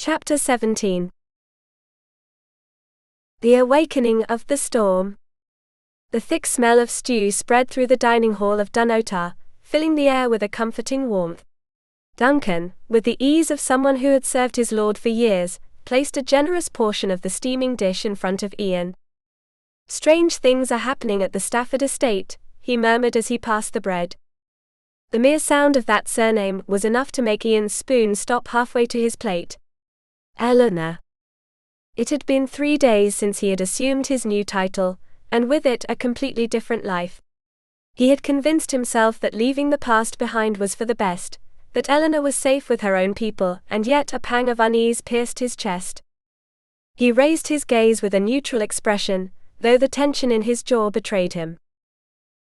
Chapter 17. The Awakening of the Storm. The thick smell of stew spread through the dining hall of Dunnottar, filling the air with a comforting warmth. Duncan, with the ease of someone who had served his lord for years, placed a generous portion of the steaming dish in front of Iain. "Strange things are happening at the Stafford estate," he murmured as he passed the bread. The mere sound of that surname was enough to make Iain's spoon stop halfway to his plate. Eleanor. It had been 3 days since he had assumed his new title, and with it a completely different life. He had convinced himself that leaving the past behind was for the best, that Eleanor was safe with her own people, and yet a pang of unease pierced his chest. He raised his gaze with a neutral expression, though the tension in his jaw betrayed him.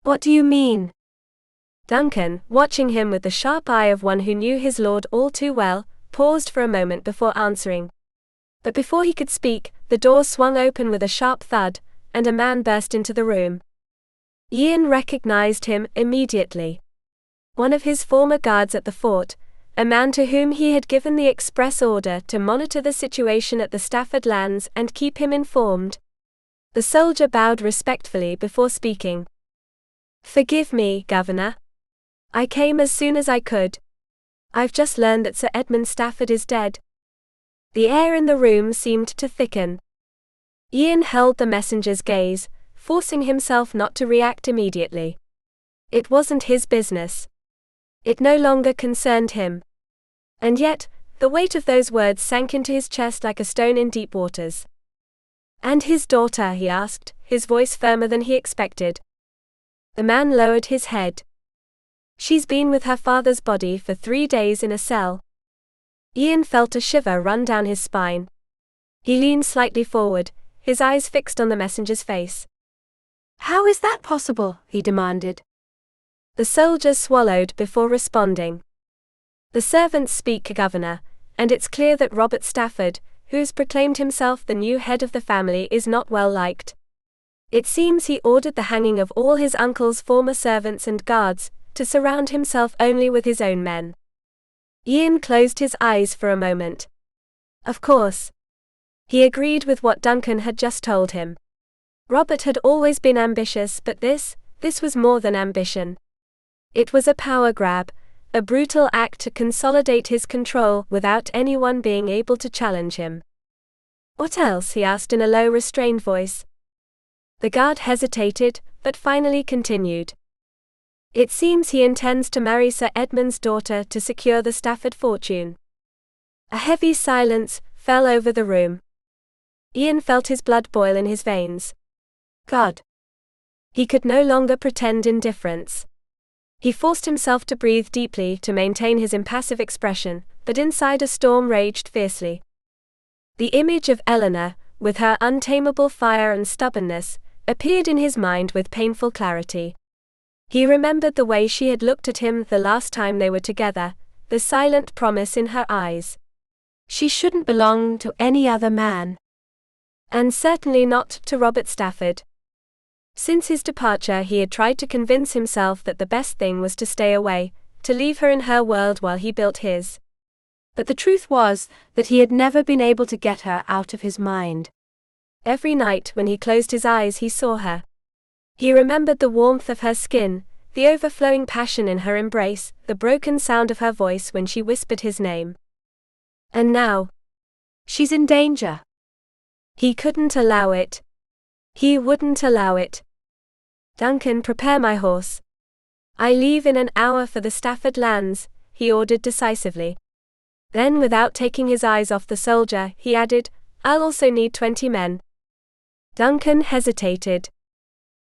"What do you mean?" Duncan, watching him with the sharp eye of one who knew his lord all too well, paused for a moment before answering. But before he could speak, the door swung open with a sharp thud, and a man burst into the room. Iain recognized him immediately. One of his former guards at the fort, a man to whom he had given the express order to monitor the situation at the Stafford lands and keep him informed. The soldier bowed respectfully before speaking. "Forgive me, Governor. I came as soon as I could. I've just learned that Sir Edmund Stafford is dead." The air in the room seemed to thicken. Iain held the messenger's gaze, forcing himself not to react immediately. It wasn't his business. It no longer concerned him. And yet, the weight of those words sank into his chest like a stone in deep waters. "And his daughter?" he asked, his voice firmer than he expected. The man lowered his head. "She's been with her father's body for 3 days in a cell." Iain felt a shiver run down his spine. He leaned slightly forward, his eyes fixed on the messenger's face. "How is that possible?" he demanded. The soldier swallowed before responding. "The servants speak, Governor, and it's clear that Robert Stafford, who has proclaimed himself the new head of the family, is not well liked. It seems he ordered the hanging of all his uncle's former servants and guards, to surround himself only with his own men." Iain closed his eyes for a moment. Of course. He agreed with what Duncan had just told him. Robert had always been ambitious, but this was more than ambition. It was a power grab, a brutal act to consolidate his control without anyone being able to challenge him. "What else?" he asked in a low, restrained voice. The guard hesitated, but finally continued. "It seems he intends to marry Sir Edmund's daughter to secure the Stafford fortune." A heavy silence fell over the room. Iain felt his blood boil in his veins. God! He could no longer pretend indifference. He forced himself to breathe deeply to maintain his impassive expression, but inside a storm raged fiercely. The image of Eleanor, with her untamable fire and stubbornness, appeared in his mind with painful clarity. He remembered the way she had looked at him the last time they were together, the silent promise in her eyes. She shouldn't belong to any other man. And certainly not to Robert Stafford. Since his departure he had tried to convince himself that the best thing was to stay away, to leave her in her world while he built his. But the truth was that he had never been able to get her out of his mind. Every night when he closed his eyes he saw her. He remembered the warmth of her skin, the overflowing passion in her embrace, the broken sound of her voice when she whispered his name. And now, she's in danger. He couldn't allow it. He wouldn't allow it. "Duncan, prepare my horse. I leave in an hour for the Stafford lands," he ordered decisively. Then, without taking his eyes off the soldier, he added, "I'll also need 20 men." Duncan hesitated.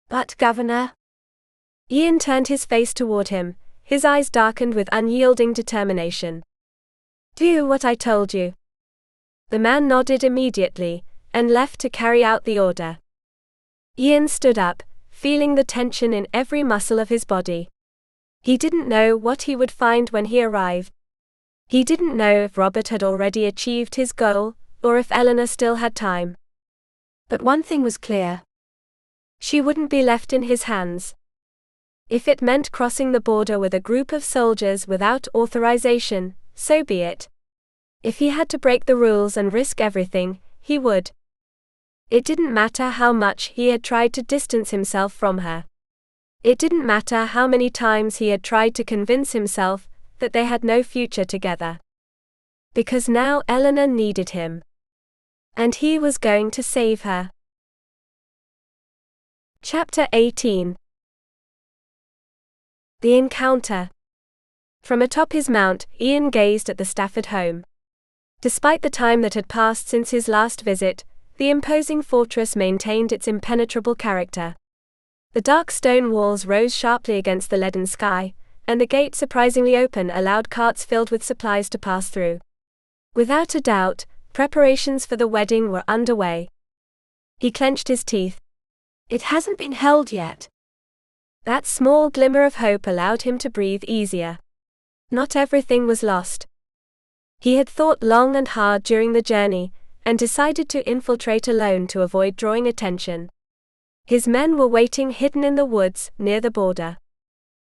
"But, Governor?" Iain turned his face toward him, his eyes darkened with unyielding determination. "Do what I told you." The man nodded immediately, and left to carry out the order. Iain stood up, feeling the tension in every muscle of his body. He didn't know what he would find when he arrived. He didn't know if Robert had already achieved his goal, or if Eleanor still had time. But one thing was clear. She wouldn't be left in his hands. If it meant crossing the border with a group of soldiers without authorization, so be it. If he had to break the rules and risk everything, he would. It didn't matter how much he had tried to distance himself from her. It didn't matter how many times he had tried to convince himself that they had no future together. Because now Eleanor needed him. And he was going to save her. Chapter 18. The Encounter. From atop his mount, Iain gazed at the Stafford home. Despite the time that had passed since his last visit, the imposing fortress maintained its impenetrable character. The dark stone walls rose sharply against the leaden sky, and the gate, surprisingly open, allowed carts filled with supplies to pass through. Without a doubt, preparations for the wedding were underway. He clenched his teeth. It hasn't been held yet. That small glimmer of hope allowed him to breathe easier. Not everything was lost. He had thought long and hard during the journey, and decided to infiltrate alone to avoid drawing attention. His men were waiting hidden in the woods, near the border.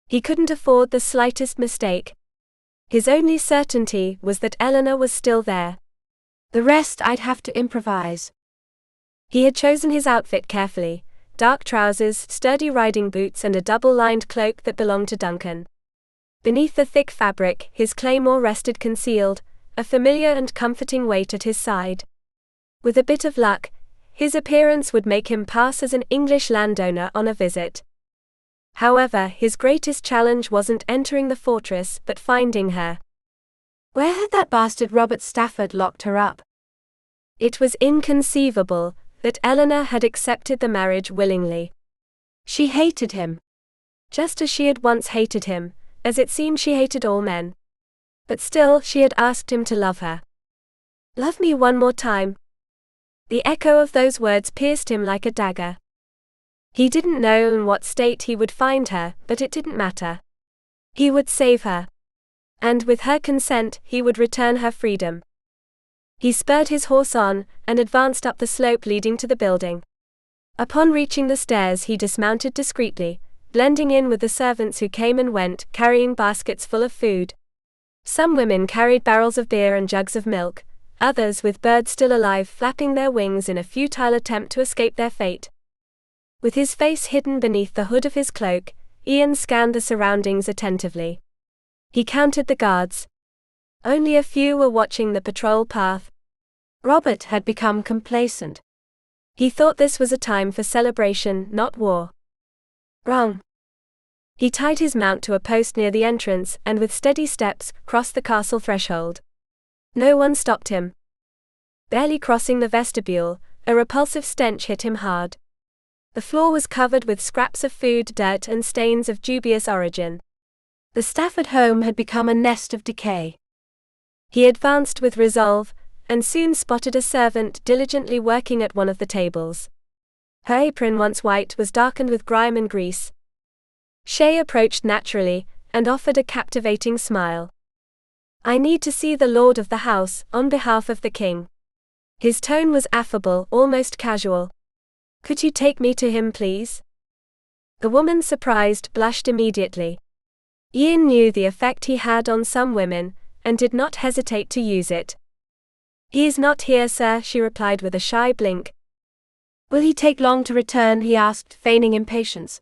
He couldn't afford the slightest mistake. His only certainty was that Eleanor was still there. The rest I'd have to improvise. He had chosen his outfit carefully: dark trousers, sturdy riding boots, and a double-lined cloak that belonged to Duncan. Beneath the thick fabric, his claymore rested concealed, a familiar and comforting weight at his side. With a bit of luck, his appearance would make him pass as an English landowner on a visit. However, his greatest challenge wasn't entering the fortress, but finding her. Where had that bastard Robert Stafford locked her up? It was inconceivable that Eleanor had accepted the marriage willingly. She hated him. Just as she had once hated him, as it seemed she hated all men. But still, she had asked him to love her. Love me one more time. The echo of those words pierced him like a dagger. He didn't know in what state he would find her, but it didn't matter. He would save her. And with her consent, he would return her freedom. He spurred his horse on, and advanced up the slope leading to the building. Upon reaching the stairs, he dismounted discreetly, blending in with the servants who came and went, carrying baskets full of food. Some women carried barrels of beer and jugs of milk, others with birds still alive flapping their wings in a futile attempt to escape their fate. With his face hidden beneath the hood of his cloak, Iain scanned the surroundings attentively. He counted the guards. Only a few were watching the patrol path. Robert had become complacent. He thought this was a time for celebration, not war. Wrong. He tied his mount to a post near the entrance and with steady steps crossed the castle threshold. No one stopped him. Barely crossing the vestibule, a repulsive stench hit him hard. The floor was covered with scraps of food, dirt, and stains of dubious origin. The Stafford home had become a nest of decay. He advanced with resolve, and soon spotted a servant diligently working at one of the tables. Her apron, once white, was darkened with grime and grease. Shay approached naturally, and offered a captivating smile. I need to see the lord of the house, on behalf of the king. His tone was affable, almost casual. Could you take me to him, please? The woman, surprised, blushed immediately. Iain knew the effect he had on some women, and did not hesitate to use it. He is not here, sir, she replied with a shy blink. Will he take long to return? He asked, feigning impatience.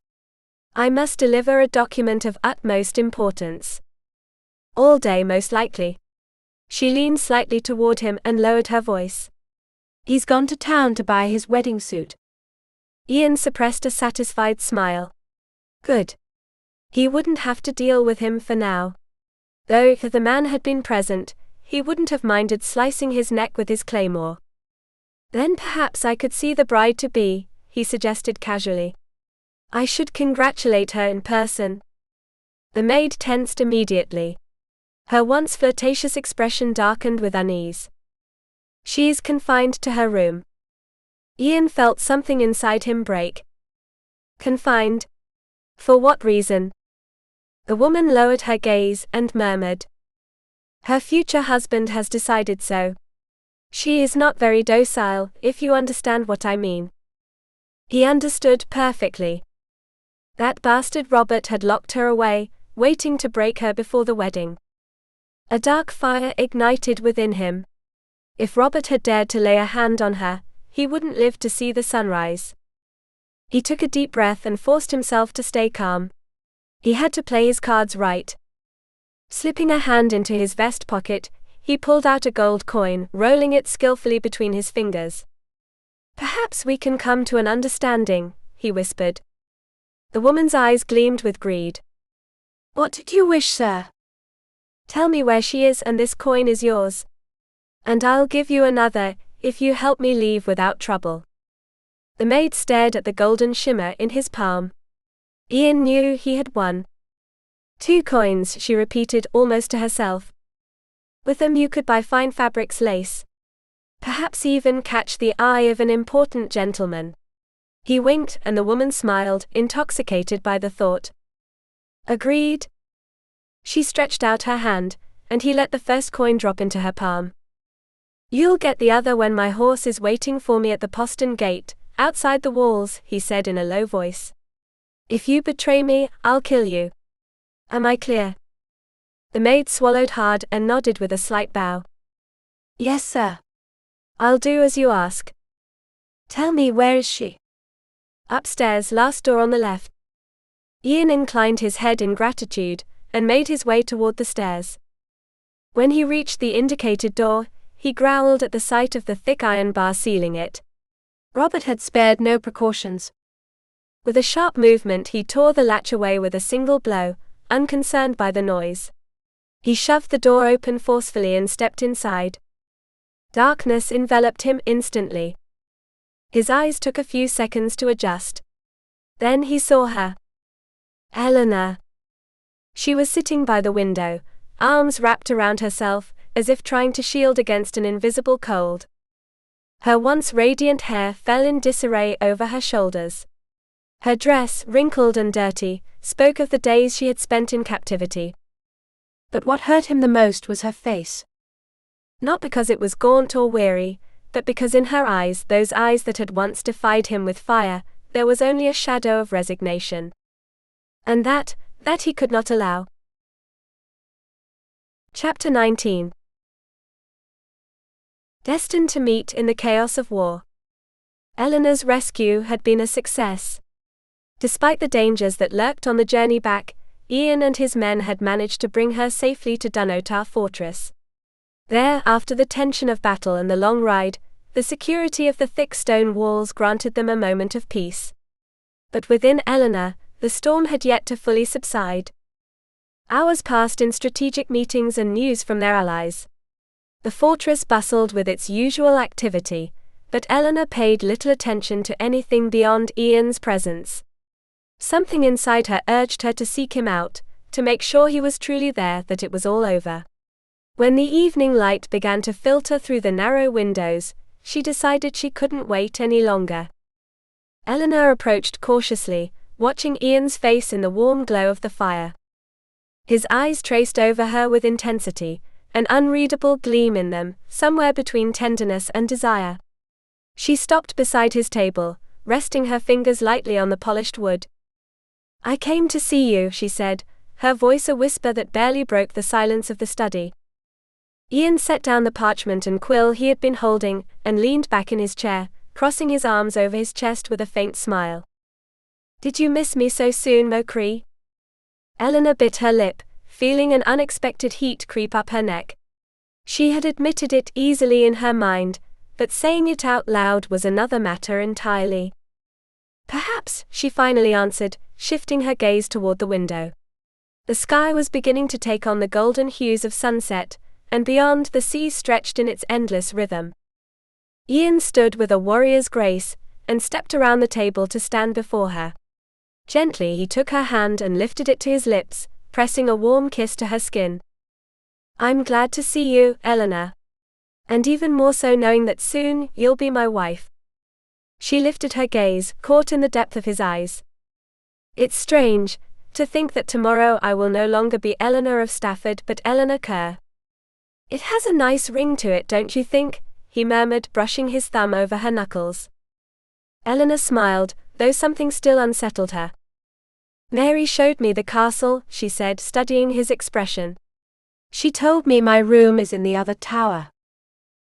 I must deliver a document of utmost importance. All day, most likely. She leaned slightly toward him and lowered her voice. He's gone to town to buy his wedding suit. Iain suppressed a satisfied smile. Good. He wouldn't have to deal with him for now. Though if the man had been present, he wouldn't have minded slicing his neck with his claymore. Then perhaps I could see the bride-to-be, he suggested casually. I should congratulate her in person. The maid tensed immediately. Her once flirtatious expression darkened with unease. She is confined to her room. Iain felt something inside him break. Confined? For what reason? The woman lowered her gaze and murmured. Her future husband has decided so. She is not very docile, if you understand what I mean. He understood perfectly. That bastard Robert had locked her away, waiting to break her before the wedding. A dark fire ignited within him. If Robert had dared to lay a hand on her, he wouldn't live to see the sunrise. He took a deep breath and forced himself to stay calm. He had to play his cards right. Slipping a hand into his vest pocket, he pulled out a gold coin, rolling it skillfully between his fingers. "Perhaps we can come to an understanding," he whispered. The woman's eyes gleamed with greed. "What do you wish, sir?" "Tell me where she is and this coin is yours. And I'll give you another, if you help me leave without trouble." The maid stared at the golden shimmer in his palm. Iain knew he had won. "2 coins," she repeated almost to herself. "With them you could buy fine fabrics, lace. Perhaps even catch the eye of an important gentleman." He winked and the woman smiled, intoxicated by the thought. "Agreed." She stretched out her hand, and he let the first coin drop into her palm. "You'll get the other when my horse is waiting for me at the postern gate, outside the walls," he said in a low voice. "If you betray me, I'll kill you. Am I clear?" The maid swallowed hard and nodded with a slight bow. "Yes, sir. I'll do as you ask. Tell me, where is she?" "Upstairs, last door on the left." Iain inclined his head in gratitude, and made his way toward the stairs. When he reached the indicated door, he growled at the sight of the thick iron bar sealing it. Robert had spared no precautions. With a sharp movement he tore the latch away with a single blow, unconcerned by the noise. He shoved the door open forcefully and stepped inside. Darkness enveloped him instantly. His eyes took a few seconds to adjust. Then he saw her. Eleanor. She was sitting by the window, arms wrapped around herself, as if trying to shield against an invisible cold. Her once radiant hair fell in disarray over her shoulders. Her dress, wrinkled and dirty, spoke of the days she had spent in captivity. But what hurt him the most was her face. Not because it was gaunt or weary, but because in her eyes, those eyes that had once defied him with fire, there was only a shadow of resignation. And that he could not allow. Chapter 19. Destined to meet in the chaos of war. Eleanor's rescue had been a success. Despite the dangers that lurked on the journey back, Iain and his men had managed to bring her safely to Dunnottar Fortress. There, after the tension of battle and the long ride, the security of the thick stone walls granted them a moment of peace. But within Eleanor, the storm had yet to fully subside. Hours passed in strategic meetings and news from their allies. The fortress bustled with its usual activity, but Eleanor paid little attention to anything beyond Iain's presence. Something inside her urged her to seek him out, to make sure he was truly there, that it was all over. When the evening light began to filter through the narrow windows, she decided she couldn't wait any longer. Eleanor approached cautiously, watching Iain's face in the warm glow of the fire. His eyes traced over her with intensity, an unreadable gleam in them, somewhere between tenderness and desire. She stopped beside his table, resting her fingers lightly on the polished wood. "I came to see you," she said, her voice a whisper that barely broke the silence of the study. Iain set down the parchment and quill he had been holding, and leaned back in his chair, crossing his arms over his chest with a faint smile. "Did you miss me so soon, Mocree?" Eleanor bit her lip, feeling an unexpected heat creep up her neck. She had admitted it easily in her mind, but saying it out loud was another matter entirely. "Perhaps," she finally answered, shifting her gaze toward the window. The sky was beginning to take on the golden hues of sunset, and beyond the sea stretched in its endless rhythm. Iain stood with a warrior's grace, and stepped around the table to stand before her. Gently he took her hand and lifted it to his lips, pressing a warm kiss to her skin. "I'm glad to see you, Eleanor. And even more so knowing that soon, you'll be my wife." She lifted her gaze, caught in the depth of his eyes. "It's strange, to think that tomorrow I will no longer be Eleanor of Stafford but Eleanor Kerr. It has a nice ring to it, don't you think?" he murmured, brushing his thumb over her knuckles. Eleanor smiled, though something still unsettled her. "Mary showed me the castle," she said, studying his expression. "She told me my room is in the other tower."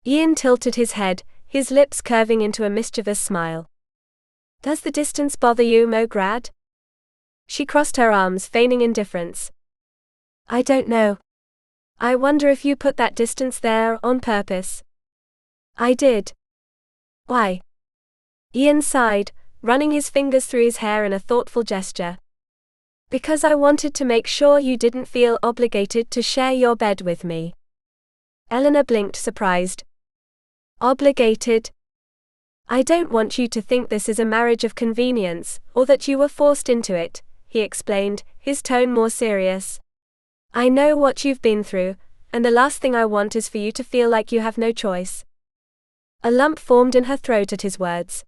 Iain tilted his head, his lips curving into a mischievous smile. Does the distance bother you, Mograd? She crossed her arms, feigning indifference. I don't know. I wonder if you put that distance there on purpose. I did. Why? Iain sighed, running his fingers through his hair in a thoughtful gesture. Because I wanted to make sure you didn't feel obligated to share your bed with me. Eleanor blinked, surprised. Obligated? I don't want you to think this is a marriage of convenience, or that you were forced into it, he explained, his tone more serious. I know what you've been through, and the last thing I want is for you to feel like you have no choice. A lump formed in her throat at his words.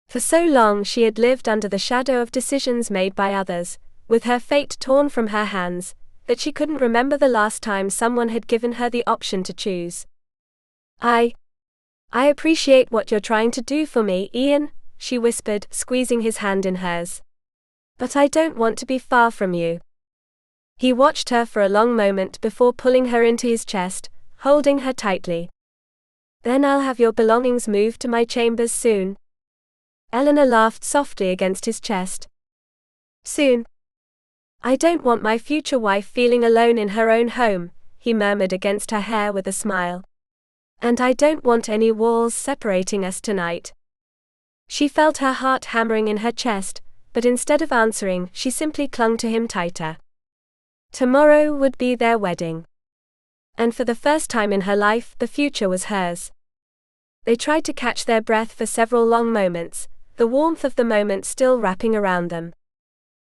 For so long she had lived under the shadow of decisions made by others, with her fate torn from her hands, that she couldn't remember the last time someone had given her the option to choose. I appreciate what you're trying to do for me, Iain, she whispered, squeezing his hand in hers. But I don't want to be far from you. He watched her for a long moment before pulling her into his chest, holding her tightly. Then I'll have your belongings moved to my chambers soon. Eleanor laughed softly against his chest. Soon? I don't want my future wife feeling alone in her own home, he murmured against her hair with a smile. And I don't want any walls separating us tonight. She felt her heart hammering in her chest, but instead of answering, she simply clung to him tighter. Tomorrow would be their wedding. And for the first time in her life, the future was hers. They tried to catch their breath for several long moments, the warmth of the moment still wrapping around them.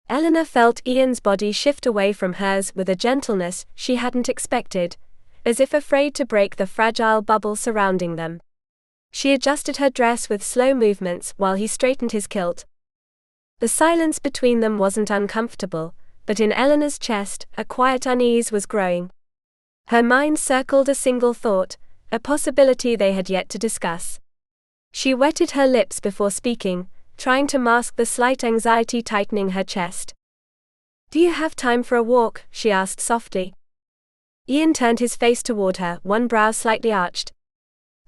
Eleanor felt Iain's body shift away from hers with a gentleness she hadn't expected, as if afraid to break the fragile bubble surrounding them. She adjusted her dress with slow movements while he straightened his kilt. The silence between them wasn't uncomfortable, but in Eleanor's chest, a quiet unease was growing. Her mind circled a single thought, a possibility they had yet to discuss. She wetted her lips before speaking, trying to mask the slight anxiety tightening her chest. Do you have time for a walk? She asked softly. Iain turned his face toward her, one brow slightly arched.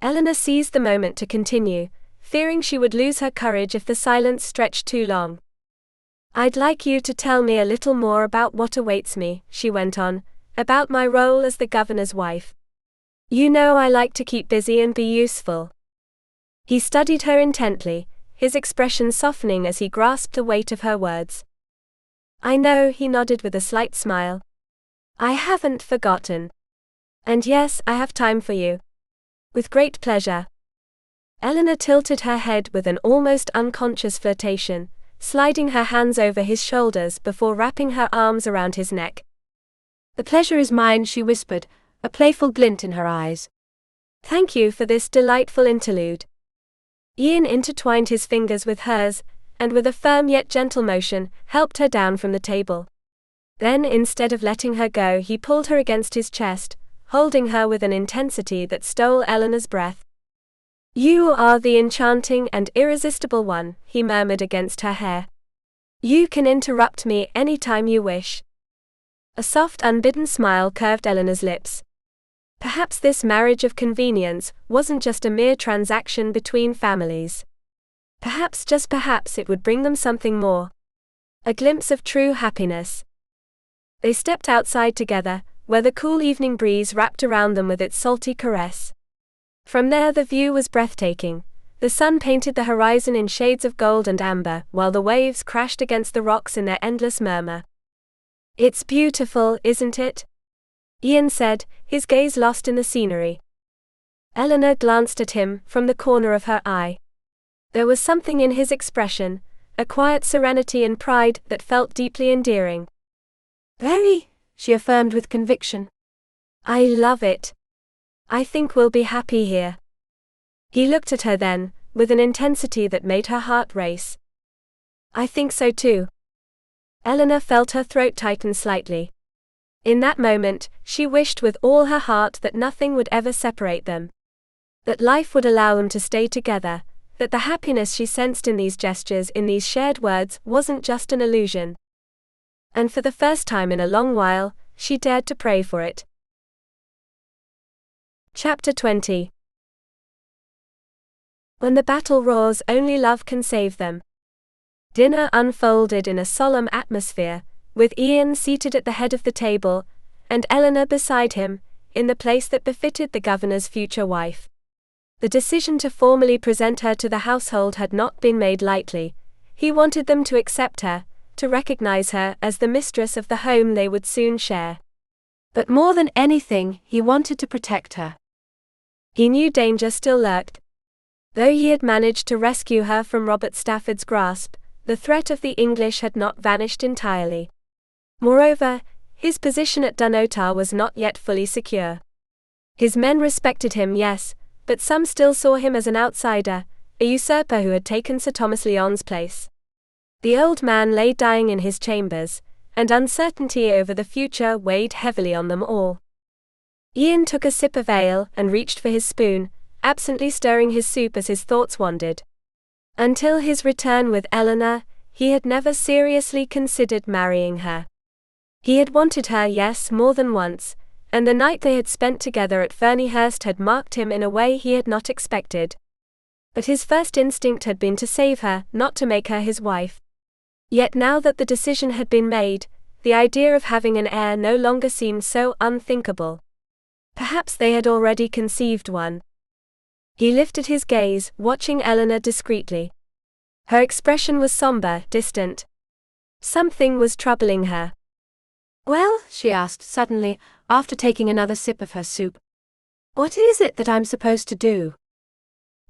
Eleanor seized the moment to continue, fearing she would lose her courage if the silence stretched too long. I'd like you to tell me a little more about what awaits me, she went on, about my role as the governor's wife. You know I like to keep busy and be useful. He studied her intently, his expression softening as he grasped the weight of her words. I know, he nodded with a slight smile. I haven't forgotten. And yes, I have time for you. With great pleasure. Eleanor tilted her head with an almost unconscious flirtation, sliding her hands over his shoulders before wrapping her arms around his neck. The pleasure is mine, she whispered, a playful glint in her eyes. Thank you for this delightful interlude. Iain intertwined his fingers with hers, and with a firm yet gentle motion, helped her down from the table. Then, instead of letting her go, he pulled her against his chest, holding her with an intensity that stole Eleanor's breath. You are the enchanting and irresistible one, he murmured against her hair. You can interrupt me any time you wish. A soft, unbidden smile curved Eleanor's lips. Perhaps this marriage of convenience wasn't just a mere transaction between families. Perhaps, just perhaps, it would bring them something more. A glimpse of true happiness. They stepped outside together, where the cool evening breeze wrapped around them with its salty caress. From there the view was breathtaking. The sun painted the horizon in shades of gold and amber, while the waves crashed against the rocks in their endless murmur. It's beautiful, isn't it? Iain said, his gaze lost in the scenery. Eleanor glanced at him from the corner of her eye. There was something in his expression, a quiet serenity and pride that felt deeply endearing. Very, she affirmed with conviction. I love it. I think we'll be happy here. He looked at her then, with an intensity that made her heart race. I think so too. Eleanor felt her throat tighten slightly. In that moment, she wished with all her heart that nothing would ever separate them. That life would allow them to stay together, that the happiness she sensed in these gestures, in these shared words, wasn't just an illusion. And for the first time in a long while, she dared to pray for it. Chapter 20. When the battle roars, only love can save them. Dinner unfolded in a solemn atmosphere, with Iain seated at the head of the table, and Eleanor beside him, in the place that befitted the governor's future wife. The decision to formally present her to the household had not been made lightly. He wanted them to accept her, to recognize her as the mistress of the home they would soon share. But more than anything, he wanted to protect her. He knew danger still lurked. Though he had managed to rescue her from Robert Stafford's grasp, the threat of the English had not vanished entirely. Moreover, his position at Dunnottar was not yet fully secure. His men respected him, yes, but some still saw him as an outsider, a usurper who had taken Sir Thomas Lyon's place. The old man lay dying in his chambers, and uncertainty over the future weighed heavily on them all. Iain took a sip of ale and reached for his spoon, absently stirring his soup as his thoughts wandered. Until his return with Eleanor, he had never seriously considered marrying her. He had wanted her, yes, more than once, and the night they had spent together at Ferniehurst had marked him in a way he had not expected. But his first instinct had been to save her, not to make her his wife. Yet now that the decision had been made, the idea of having an heir no longer seemed so unthinkable. Perhaps they had already conceived one. He lifted his gaze, watching Eleanor discreetly. Her expression was somber, distant. Something was troubling her. "Well," she asked suddenly, after taking another sip of her soup, "what is it that I'm supposed to do?"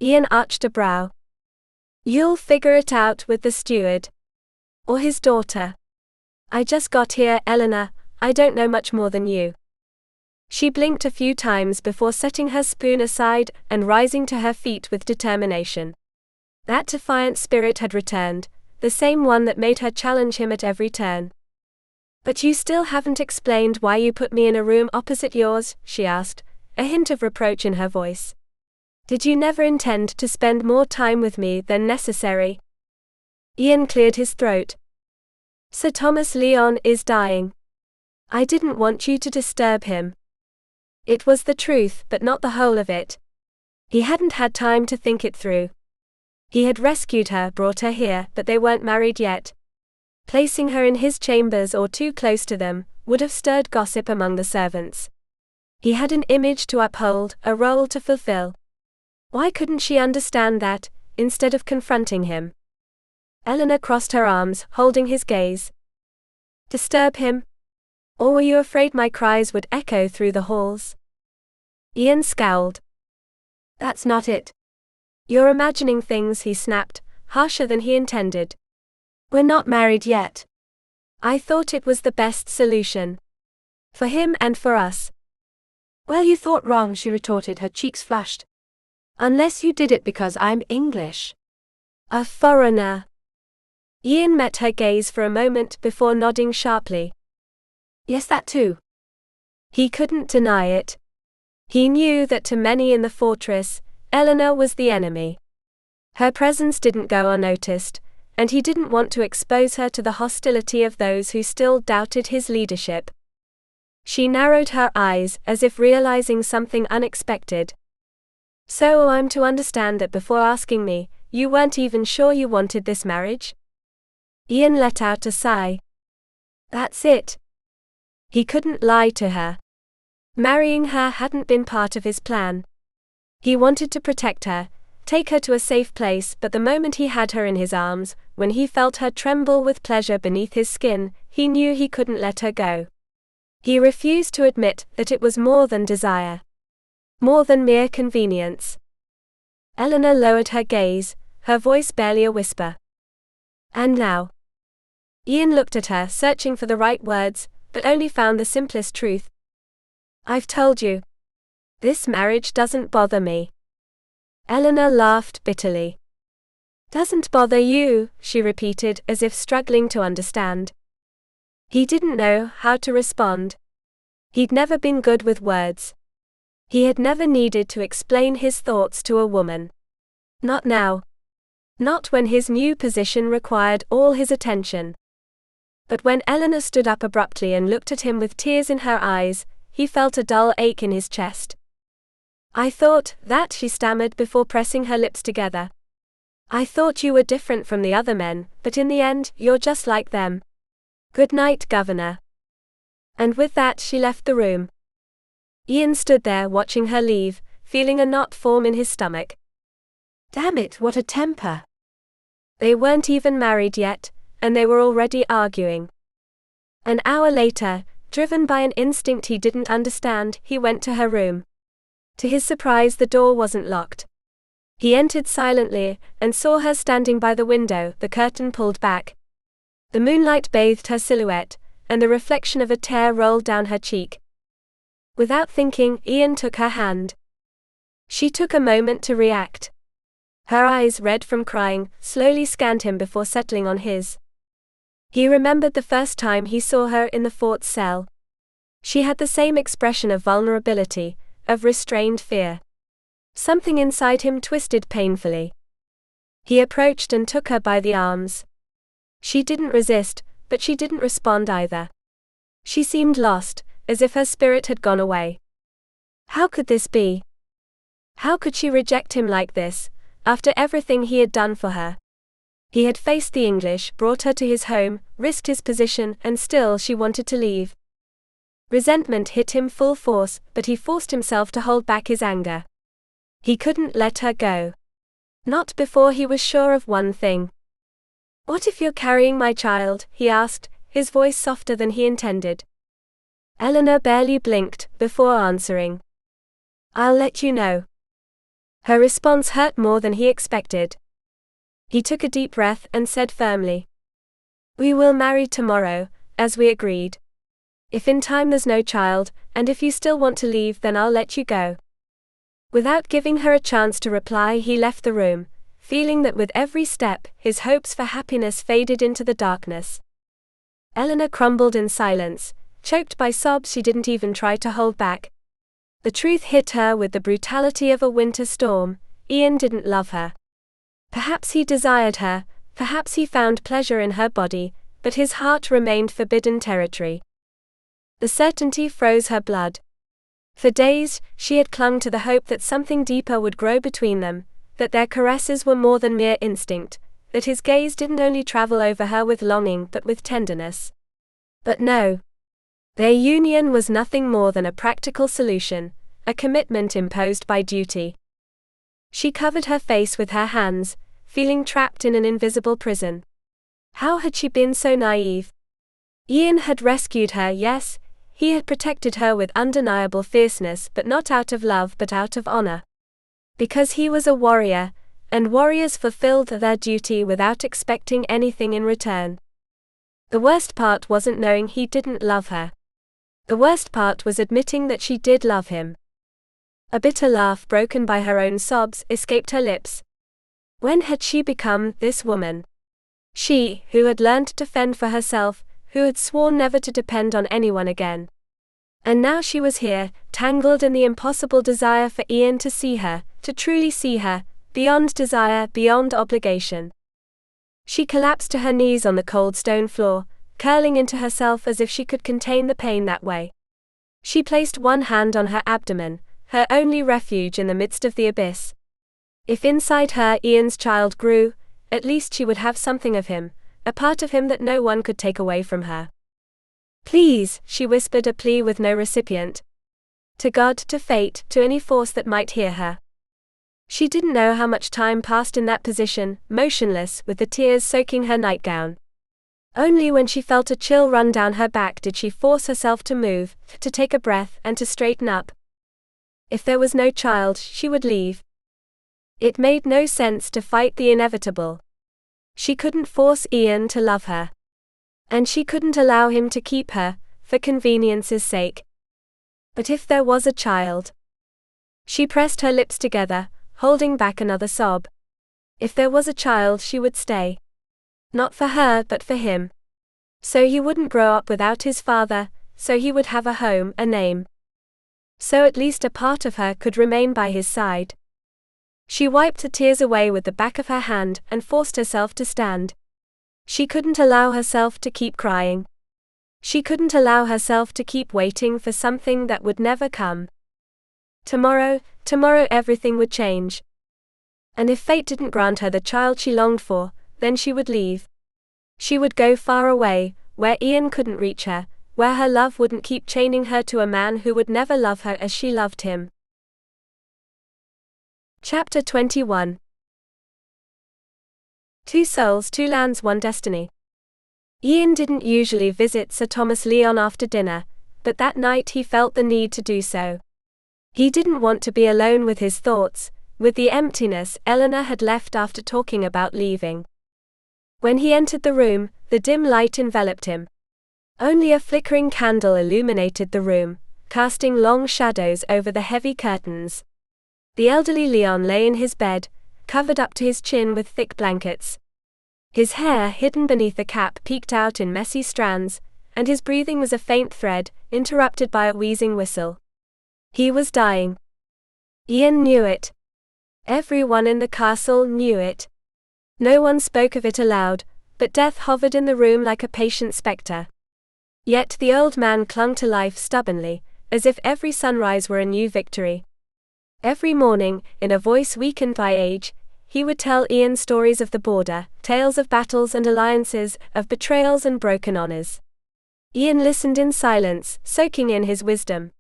Iain arched a brow. "You'll figure it out with the steward. Or his daughter. I just got here, Eleanor, I don't know much more than you." She blinked a few times before setting her spoon aside and rising to her feet with determination. That defiant spirit had returned, the same one that made her challenge him at every turn. "But you still haven't explained why you put me in a room opposite yours," she asked, a hint of reproach in her voice. "Did you never intend to spend more time with me than necessary?" Iain cleared his throat. "Sir Thomas Lyon is dying. I didn't want you to disturb him." It was the truth, but not the whole of it. He hadn't had time to think it through. He had rescued her, brought her here, but they weren't married yet. Placing her in his chambers or too close to them would have stirred gossip among the servants. He had an image to uphold, a role to fulfill. Why couldn't she understand that, instead of confronting him? Eleanor crossed her arms, holding his gaze. "Disturb him? Or were you afraid my cries would echo through the halls?" Iain scowled. "That's not it. You're imagining things," he snapped, harsher than he intended. "We're not married yet. I thought it was the best solution. For him and for us." "Well, you thought wrong," she retorted, her cheeks flushed. "Unless you did it because I'm English." "A foreigner." Iain met her gaze for a moment before nodding sharply. "Yes, that too." He couldn't deny it. He knew that to many in the fortress, Eleanor was the enemy. Her presence didn't go unnoticed, and he didn't want to expose her to the hostility of those who still doubted his leadership. She narrowed her eyes, as if realizing something unexpected. "So I'm to understand that before asking me, you weren't even sure you wanted this marriage?" Iain let out a sigh. That's it. He couldn't lie to her. Marrying her hadn't been part of his plan. He wanted to protect her, take her to a safe place, but the moment he had her in his arms, when he felt her tremble with pleasure beneath his skin, he knew he couldn't let her go. He refused to admit that it was more than desire. More than mere convenience. Eleanor lowered her gaze, her voice barely a whisper. "And now?" Iain looked at her, searching for the right words, but only found the simplest truth. "I've told you. This marriage doesn't bother me." Eleanor laughed bitterly. "Doesn't bother you," she repeated, as if struggling to understand. He didn't know how to respond. He'd never been good with words. He had never needed to explain his thoughts to a woman. Not now. Not when his new position required all his attention. But when Eleanor stood up abruptly and looked at him with tears in her eyes, he felt a dull ache in his chest. I thought that, she stammered before pressing her lips together. I thought you were different from the other men, but in the end, you're just like them. Good night, Governor. And with that she left the room. Iain stood there watching her leave, feeling a knot form in his stomach. Damn it, what a temper. They weren't even married yet, and they were already arguing. An hour later, driven by an instinct he didn't understand, he went to her room. To his surprise, the door wasn't locked. He entered silently, and saw her standing by the window, the curtain pulled back. The moonlight bathed her silhouette, and the reflection of a tear rolled down her cheek. Without thinking, Iain took her hand. She took a moment to react. Her eyes, red from crying, slowly scanned him before settling on his. He remembered the first time he saw her in the fort's cell. She had the same expression of vulnerability, of restrained fear. Something inside him twisted painfully. He approached and took her by the arms. She didn't resist, but she didn't respond either. She seemed lost, as if her spirit had gone away. How could this be? How could she reject him like this, after everything he had done for her? He had faced the English, brought her to his home, risked his position, and still she wanted to leave. Resentment hit him full force, but he forced himself to hold back his anger. He couldn't let her go. Not before he was sure of one thing. What if you're carrying my child? He asked, his voice softer than he intended. Eleanor barely blinked before answering. I'll let you know. Her response hurt more than he expected. He took a deep breath and said firmly, We will marry tomorrow, as we agreed. If in time there's no child, and if you still want to leave, then I'll let you go. Without giving her a chance to reply, he left the room, feeling that with every step, his hopes for happiness faded into the darkness. Eleanor crumbled in silence, choked by sobs she didn't even try to hold back. The truth hit her with the brutality of a winter storm. Iain didn't love her. Perhaps he desired her, perhaps he found pleasure in her body, but his heart remained forbidden territory. The certainty froze her blood. For days, she had clung to the hope that something deeper would grow between them, that their caresses were more than mere instinct, that his gaze didn't only travel over her with longing but with tenderness. But no. Their union was nothing more than a practical solution, a commitment imposed by duty. She covered her face with her hands, feeling trapped in an invisible prison. How had she been so naive? Iain had rescued her, yes. He had protected her with undeniable fierceness, but not out of love but out of honor. Because he was a warrior, and warriors fulfilled their duty without expecting anything in return. The worst part wasn't knowing he didn't love her. The worst part was admitting that she did love him. A bitter laugh, broken by her own sobs, escaped her lips. When had she become this woman? She, who had learned to fend for herself, who had sworn never to depend on anyone again. And now she was here, tangled in the impossible desire for Iain to see her, to truly see her, beyond desire, beyond obligation. She collapsed to her knees on the cold stone floor, curling into herself as if she could contain the pain that way. She placed one hand on her abdomen, her only refuge in the midst of the abyss. If inside her Iain's child grew, at least she would have something of him, a part of him that no one could take away from her. Please, she whispered, a plea with no recipient. To God, to fate, to any force that might hear her. She didn't know how much time passed in that position, motionless, with the tears soaking her nightgown. Only when she felt a chill run down her back did she force herself to move, to take a breath, and to straighten up. If there was no child, she would leave. It made no sense to fight the inevitable. She couldn't force Iain to love her. And she couldn't allow him to keep her, for convenience's sake. But if there was a child? She pressed her lips together, holding back another sob. If there was a child, she would stay. Not for her, but for him. So he wouldn't grow up without his father, so he would have a home, a name. So at least a part of her could remain by his side. She wiped the tears away with the back of her hand and forced herself to stand. She couldn't allow herself to keep crying. She couldn't allow herself to keep waiting for something that would never come. Tomorrow everything would change. And if fate didn't grant her the child she longed for, then she would leave. She would go far away, where Iain couldn't reach her, where her love wouldn't keep chaining her to a man who would never love her as she loved him. Chapter 21. Two souls, two lands, one destiny. Iain didn't usually visit Sir Thomas Lyon after dinner, but that night he felt the need to do so. He didn't want to be alone with his thoughts, with the emptiness Eleanor had left after talking about leaving. When he entered the room, the dim light enveloped him. Only a flickering candle illuminated the room, casting long shadows over the heavy curtains. The elderly Lyon lay in his bed, covered up to his chin with thick blankets. His hair, hidden beneath a cap, peeked out in messy strands, and his breathing was a faint thread, interrupted by a wheezing whistle. He was dying. Iain knew it. Everyone in the castle knew it. No one spoke of it aloud, but death hovered in the room like a patient spectre. Yet the old man clung to life stubbornly, as if every sunrise were a new victory. Every morning, in a voice weakened by age, he would tell Iain stories of the border, tales of battles and alliances, of betrayals and broken honors. Iain listened in silence, soaking in his wisdom.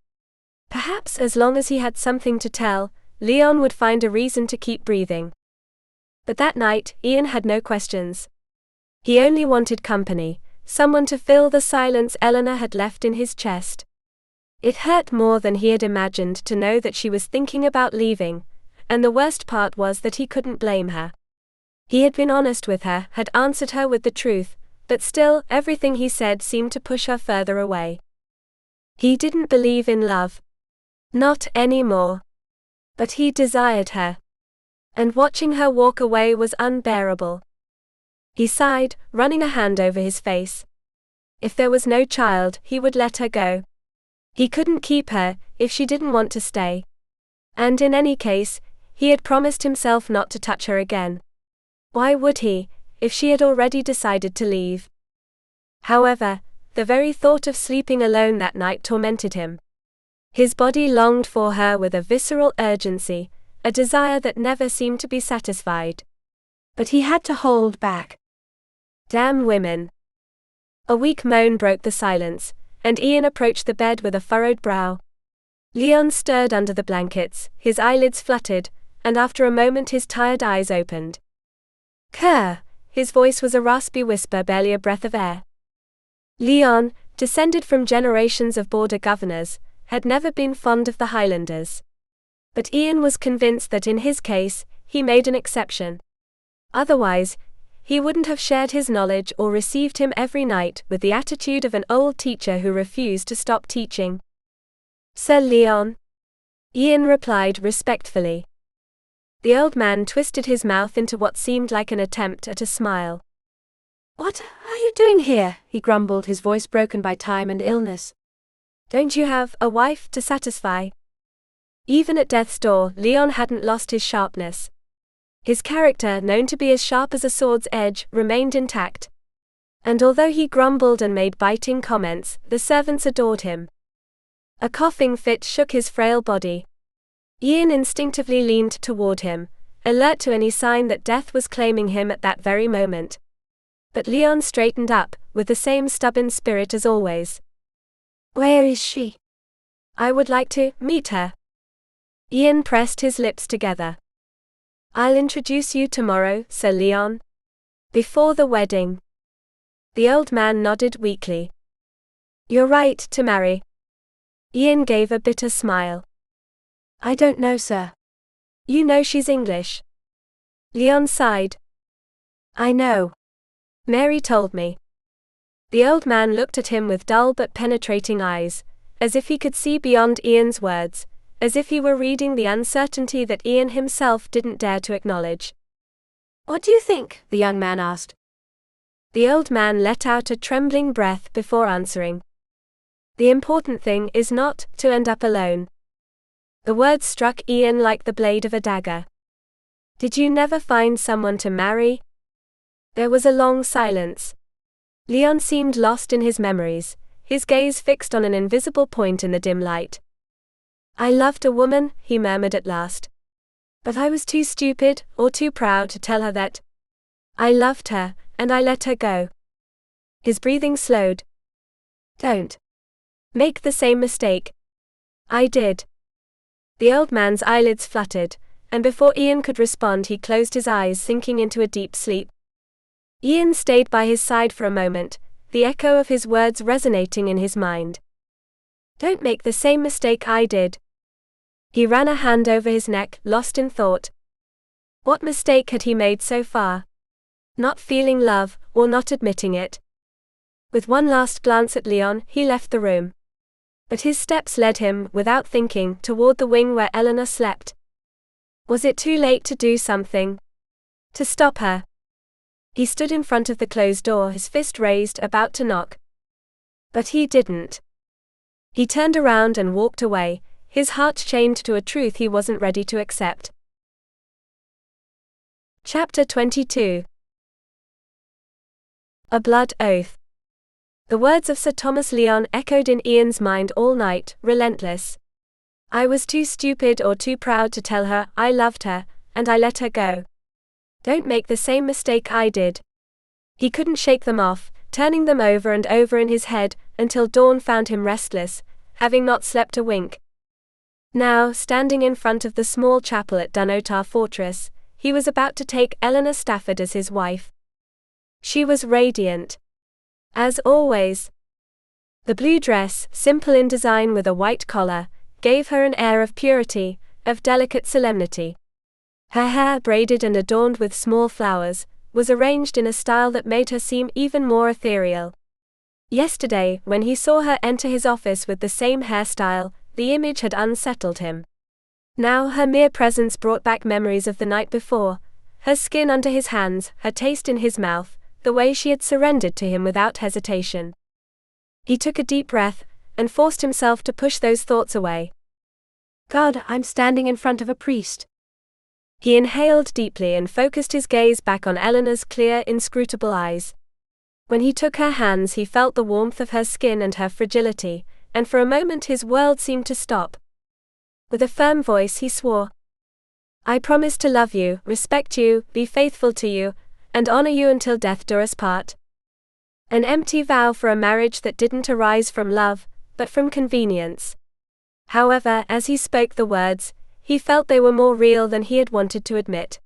Perhaps as long as he had something to tell, Lyon would find a reason to keep breathing. But that night, Iain had no questions. He only wanted company, someone to fill the silence Eleanor had left in his chest. It hurt more than he had imagined to know that she was thinking about leaving, and the worst part was that he couldn't blame her. He had been honest with her, had answered her with the truth, but still, everything he said seemed to push her further away. He didn't believe in love. Not anymore. But he desired her. And watching her walk away was unbearable. He sighed, running a hand over his face. If there was no child, he would let her go. He couldn't keep her, if she didn't want to stay. And in any case, he had promised himself not to touch her again. Why would he, if she had already decided to leave? However, the very thought of sleeping alone that night tormented him. His body longed for her with a visceral urgency, a desire that never seemed to be satisfied. But he had to hold back. Damn women. A weak moan broke the silence, and Iain approached the bed with a furrowed brow. Lyon stirred under the blankets, his eyelids fluttered, and after a moment his tired eyes opened. Kerr, his voice was a raspy whisper, barely a breath of air. Lyon, descended from generations of border governors, had never been fond of the Highlanders. But Iain was convinced that in his case, he made an exception. Otherwise, he wouldn't have shared his knowledge or received him every night with the attitude of an old teacher who refused to stop teaching. Sir Lyon, Iain replied respectfully. The old man twisted his mouth into what seemed like an attempt at a smile. What are you doing here? He grumbled, his voice broken by time and illness. Don't you have a wife to satisfy? Even at death's door, Lyon hadn't lost his sharpness. His character, known to be as sharp as a sword's edge, remained intact. And although he grumbled and made biting comments, the servants adored him. A coughing fit shook his frail body. Iain instinctively leaned toward him, alert to any sign that death was claiming him at that very moment. But Lyon straightened up, with the same stubborn spirit as always. Where is she? I would like to meet her. Iain pressed his lips together. I'll introduce you tomorrow, Sir Lyon. Before the wedding. The old man nodded weakly. You're right to marry. Iain gave a bitter smile. I don't know, sir. You know she's English. Lyon sighed. I know. Mary told me. The old man looked at him with dull but penetrating eyes, as if he could see beyond Iain's words, as if he were reading the uncertainty that Iain himself didn't dare to acknowledge. What do you think? The young man asked. The old man let out a trembling breath before answering. The important thing is not to end up alone. The words struck Iain like the blade of a dagger. Did you never find someone to marry? There was a long silence. Lyon seemed lost in his memories, his gaze fixed on an invisible point in the dim light. I loved a woman, he murmured at last. But I was too stupid, or too proud to tell her that. I loved her, and I let her go. His breathing slowed. Don't make the same mistake. I did. The old man's eyelids fluttered, and before Iain could respond he closed his eyes, sinking into a deep sleep. Iain stayed by his side for a moment, the echo of his words resonating in his mind. Don't make the same mistake I did. He ran a hand over his neck, lost in thought. What mistake had he made so far? Not feeling love, or not admitting it. With one last glance at Leon, he left the room. But his steps led him, without thinking, toward the wing where Eleanor slept. Was it too late to do something? To stop her? He stood in front of the closed door, his fist raised, about to knock. But he didn't. He turned around and walked away, his heart chained to a truth he wasn't ready to accept. Chapter 22. A blood oath. The words of Sir Thomas Lyon echoed in Ian's mind all night, relentless. I was too stupid or too proud to tell her I loved her, and I let her go. Don't make the same mistake I did. He couldn't shake them off, turning them over and over in his head, until dawn found him restless, having not slept a wink. Now, standing in front of the small chapel at Dunotar Fortress, he was about to take Eleanor Stafford as his wife. She was radiant. As always. The blue dress, simple in design with a white collar, gave her an air of purity, of delicate solemnity. Her hair, braided and adorned with small flowers, was arranged in a style that made her seem even more ethereal. Yesterday, when he saw her enter his office with the same hairstyle, the image had unsettled him. Now her mere presence brought back memories of the night before, her skin under his hands, her taste in his mouth, the way she had surrendered to him without hesitation. He took a deep breath, and forced himself to push those thoughts away. God, I'm standing in front of a priest. He inhaled deeply and focused his gaze back on Eleanor's clear, inscrutable eyes. When he took her hands he felt the warmth of her skin and her fragility, and for a moment his world seemed to stop. With a firm voice he swore. I promise to love you, respect you, be faithful to you, and honor you until death do us part. An empty vow for a marriage that didn't arise from love, but from convenience. However, as he spoke the words, he felt they were more real than he had wanted to admit.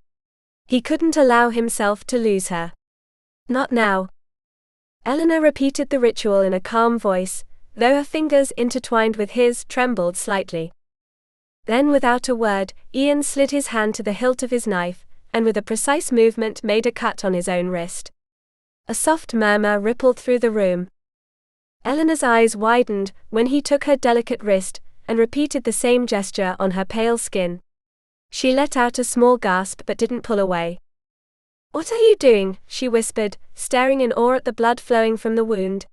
He couldn't allow himself to lose her. Not now. Eleanor repeated the ritual in a calm voice, though her fingers intertwined with his trembled slightly. Then without a word, Iain slid his hand to the hilt of his knife, and with a precise movement made a cut on his own wrist. A soft murmur rippled through the room. Eleanor's eyes widened when he took her delicate wrist, and repeated the same gesture on her pale skin. She let out a small gasp but didn't pull away. What are you doing? She whispered, staring in awe at the blood flowing from the wound.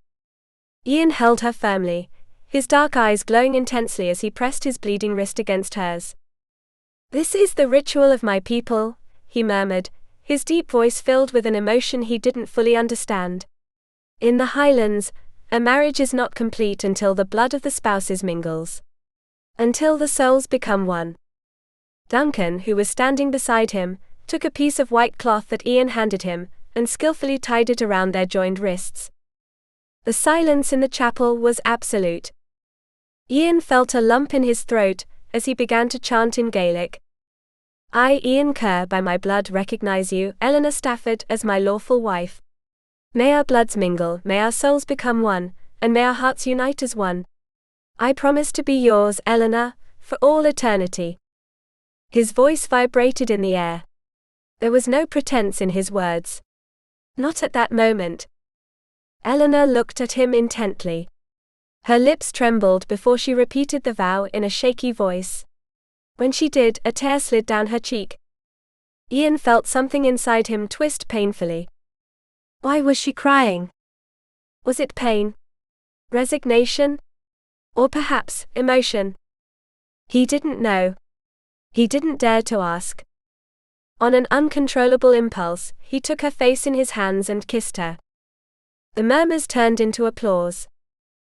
Iain held her firmly, his dark eyes glowing intensely as he pressed his bleeding wrist against hers. This is the ritual of my people, he murmured, his deep voice filled with an emotion he didn't fully understand. In the Highlands, a marriage is not complete until the blood of the spouses mingles. Until the souls become one. Duncan, who was standing beside him, took a piece of white cloth that Iain handed him, and skillfully tied it around their joined wrists. The silence in the chapel was absolute. Iain felt a lump in his throat, as he began to chant in Gaelic. I, Iain Kerr, by my blood recognize you, Eleanor Stafford, as my lawful wife. May our bloods mingle, may our souls become one, and may our hearts unite as one. I promise to be yours, Eleanor, for all eternity. His voice vibrated in the air. There was no pretense in his words. Not at that moment. Eleanor looked at him intently. Her lips trembled before she repeated the vow in a shaky voice. When she did, a tear slid down her cheek. Iain felt something inside him twist painfully. Why was she crying? Was it pain? Resignation? Or perhaps, emotion? He didn't know. He didn't dare to ask. On an uncontrollable impulse, he took her face in his hands and kissed her. The murmurs turned into applause.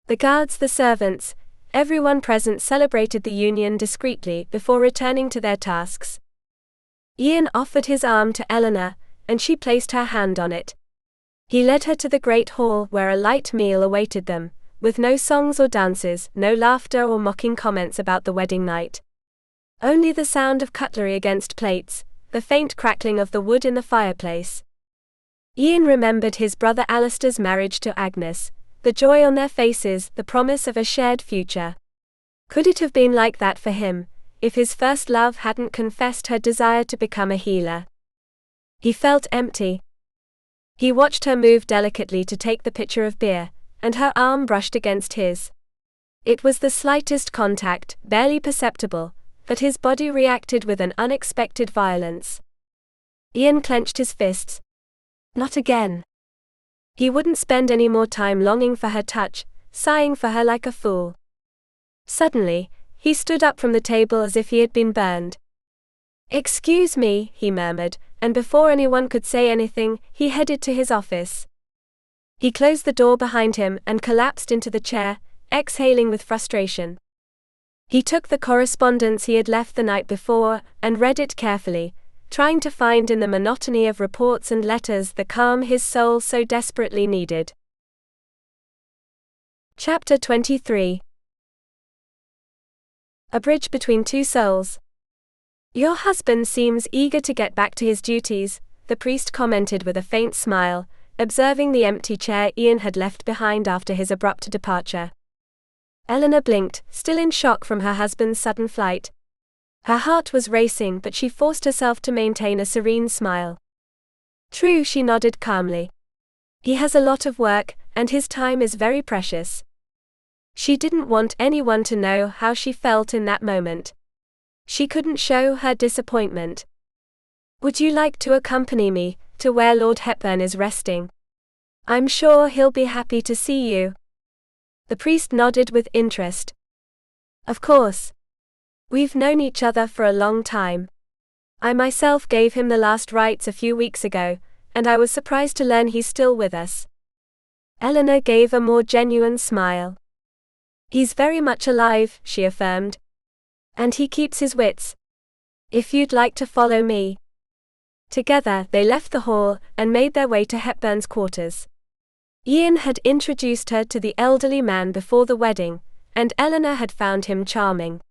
The guards, the servants, Everyone present celebrated the union discreetly before returning to their tasks. Iain offered his arm to Eleanor, and she placed her hand on it. He led her to the great hall where a light meal awaited them, with no songs or dances, no laughter or mocking comments about the wedding night. Only the sound of cutlery against plates, the faint crackling of the wood in the fireplace. Iain remembered his brother Alistair's marriage to Agnes, the joy on their faces, the promise of a shared future. Could it have been like that for him, if his first love hadn't confessed her desire to become a healer? He felt empty. He watched her move delicately to take the pitcher of beer, and her arm brushed against his. It was the slightest contact, barely perceptible, but his body reacted with an unexpected violence. Iain clenched his fists. Not again. He wouldn't spend any more time longing for her touch, sighing for her like a fool. Suddenly, he stood up from the table as if he had been burned. "Excuse me," he murmured, and before anyone could say anything, he headed to his office. He closed the door behind him and collapsed into the chair, exhaling with frustration. He took the correspondence he had left the night before and read it carefully, trying to find in the monotony of reports and letters the calm his soul so desperately needed. Chapter 23. A bridge between two souls. "Your husband seems eager to get back to his duties," the priest commented with a faint smile, observing the empty chair Iain had left behind after his abrupt departure. Eleanor blinked, still in shock from her husband's sudden flight. Her heart was racing, but she forced herself to maintain a serene smile. "True," she nodded calmly. "He has a lot of work, and his time is very precious." She didn't want anyone to know how she felt in that moment. She couldn't show her disappointment. "Would you like to accompany me to where Lord Hepburn is resting? I'm sure he'll be happy to see you." The priest nodded with interest. "Of course. We've known each other for a long time. I myself gave him the last rites a few weeks ago, and I was surprised to learn he's still with us." Eleanor gave a more genuine smile. "He's very much alive," she affirmed. "And he keeps his wits. If you'd like to follow me." Together, they left the hall and made their way to Hepburn's quarters. Iain had introduced her to the elderly man before the wedding, and Eleanor had found him charming.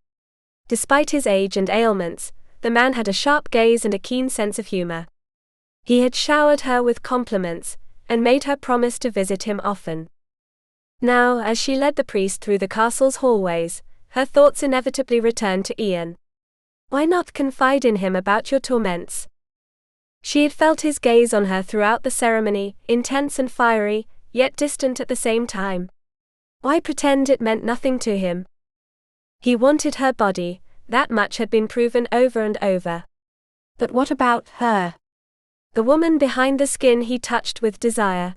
Despite his age and ailments, the man had a sharp gaze and a keen sense of humor. He had showered her with compliments, and made her promise to visit him often. Now, as she led the priest through the castle's hallways, her thoughts inevitably returned to Iain. Why not confide in him about your torments? She had felt his gaze on her throughout the ceremony, intense and fiery, yet distant at the same time. Why pretend it meant nothing to him? He wanted her body, that much had been proven over and over. But what about her? The woman behind the skin he touched with desire.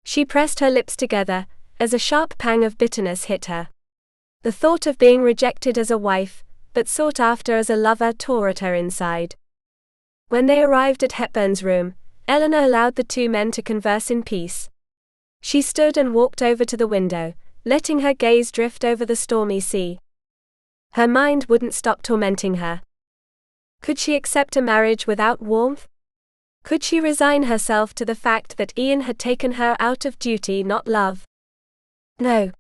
She pressed her lips together, as a sharp pang of bitterness hit her. The thought of being rejected as a wife, but sought after as a lover, tore at her inside. When they arrived at Hepburn's room, Eleanor allowed the two men to converse in peace. She stood and walked over to the window, letting her gaze drift over the stormy sea. Her mind wouldn't stop tormenting her. Could she accept a marriage without warmth? Could she resign herself to the fact that Iain had taken her out of duty, not love? No.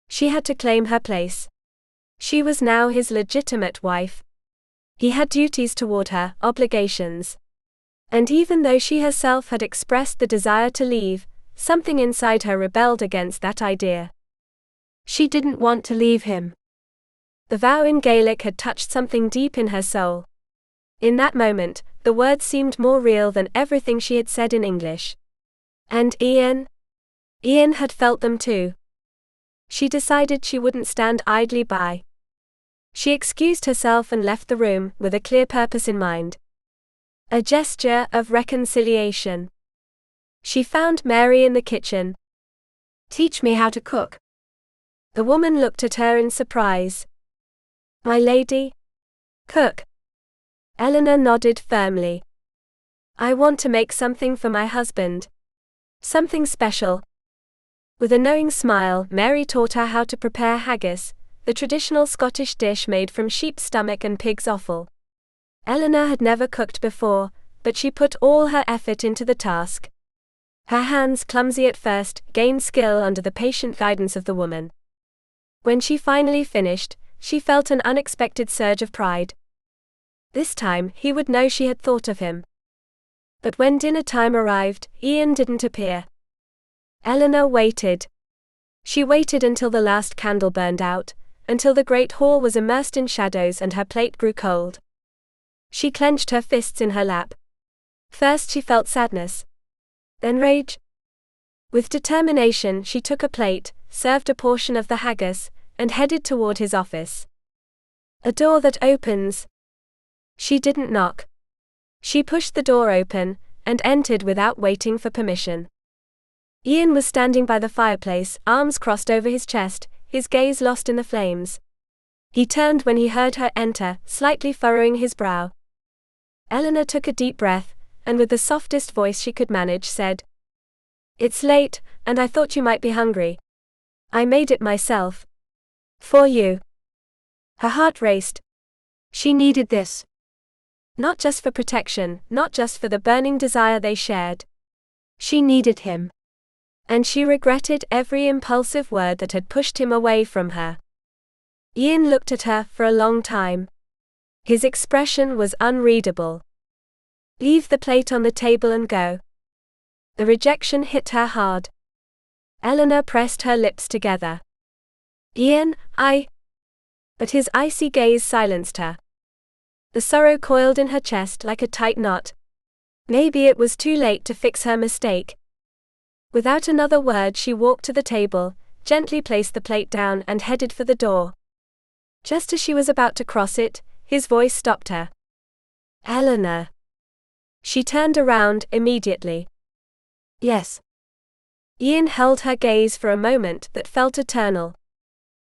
She had to claim her place. She was now his legitimate wife. He had duties toward her, obligations. And even though she herself had expressed the desire to leave, something inside her rebelled against that idea. She didn't want to leave him. The vow in Gaelic had touched something deep in her soul. In that moment, the words seemed more real than everything she had said in English. And Iain? Iain had felt them too. She decided she wouldn't stand idly by. She excused herself and left the room, with a clear purpose in mind. A gesture of reconciliation. She found Mary in the kitchen. "Teach me how to cook." The woman looked at her in surprise. "My lady? Cook?" Eleanor nodded firmly. "I want to make something for my husband. Something special." With a knowing smile, Mary taught her how to prepare haggis, the traditional Scottish dish made from sheep's stomach and pig's offal. Eleanor had never cooked before, but she put all her effort into the task. Her hands, clumsy at first, gained skill under the patient guidance of the woman. When she finally finished, she felt an unexpected surge of pride. This time, he would know she had thought of him. But when dinner time arrived, Iain didn't appear. Eleanor waited. She waited until the last candle burned out, until the great hall was immersed in shadows and her plate grew cold. She clenched her fists in her lap. First she felt sadness. Then rage. With determination she took a plate, served a portion of the haggis, and headed toward his office. A door that opens. She didn't knock. She pushed the door open, and entered without waiting for permission. Iain was standing by the fireplace, arms crossed over his chest, his gaze lost in the flames. He turned when he heard her enter, slightly furrowing his brow. Eleanor took a deep breath, and with the softest voice she could manage said, "It's late, and I thought you might be hungry. I made it myself. For you." Her heart raced. She needed this. Not just for protection, not just for the burning desire they shared. She needed him. And she regretted every impulsive word that had pushed him away from her. Iain looked at her for a long time. His expression was unreadable. "Leave the plate on the table and go." The rejection hit her hard. Eleanor pressed her lips together. "Iain, But his icy gaze silenced her. The sorrow coiled in her chest like a tight knot. Maybe it was too late to fix her mistake. Without another word she walked to the table, gently placed the plate down and headed for the door. Just as she was about to cross it, his voice stopped her. "Eleanor." She turned around immediately. "Yes." Iain held her gaze for a moment that felt eternal.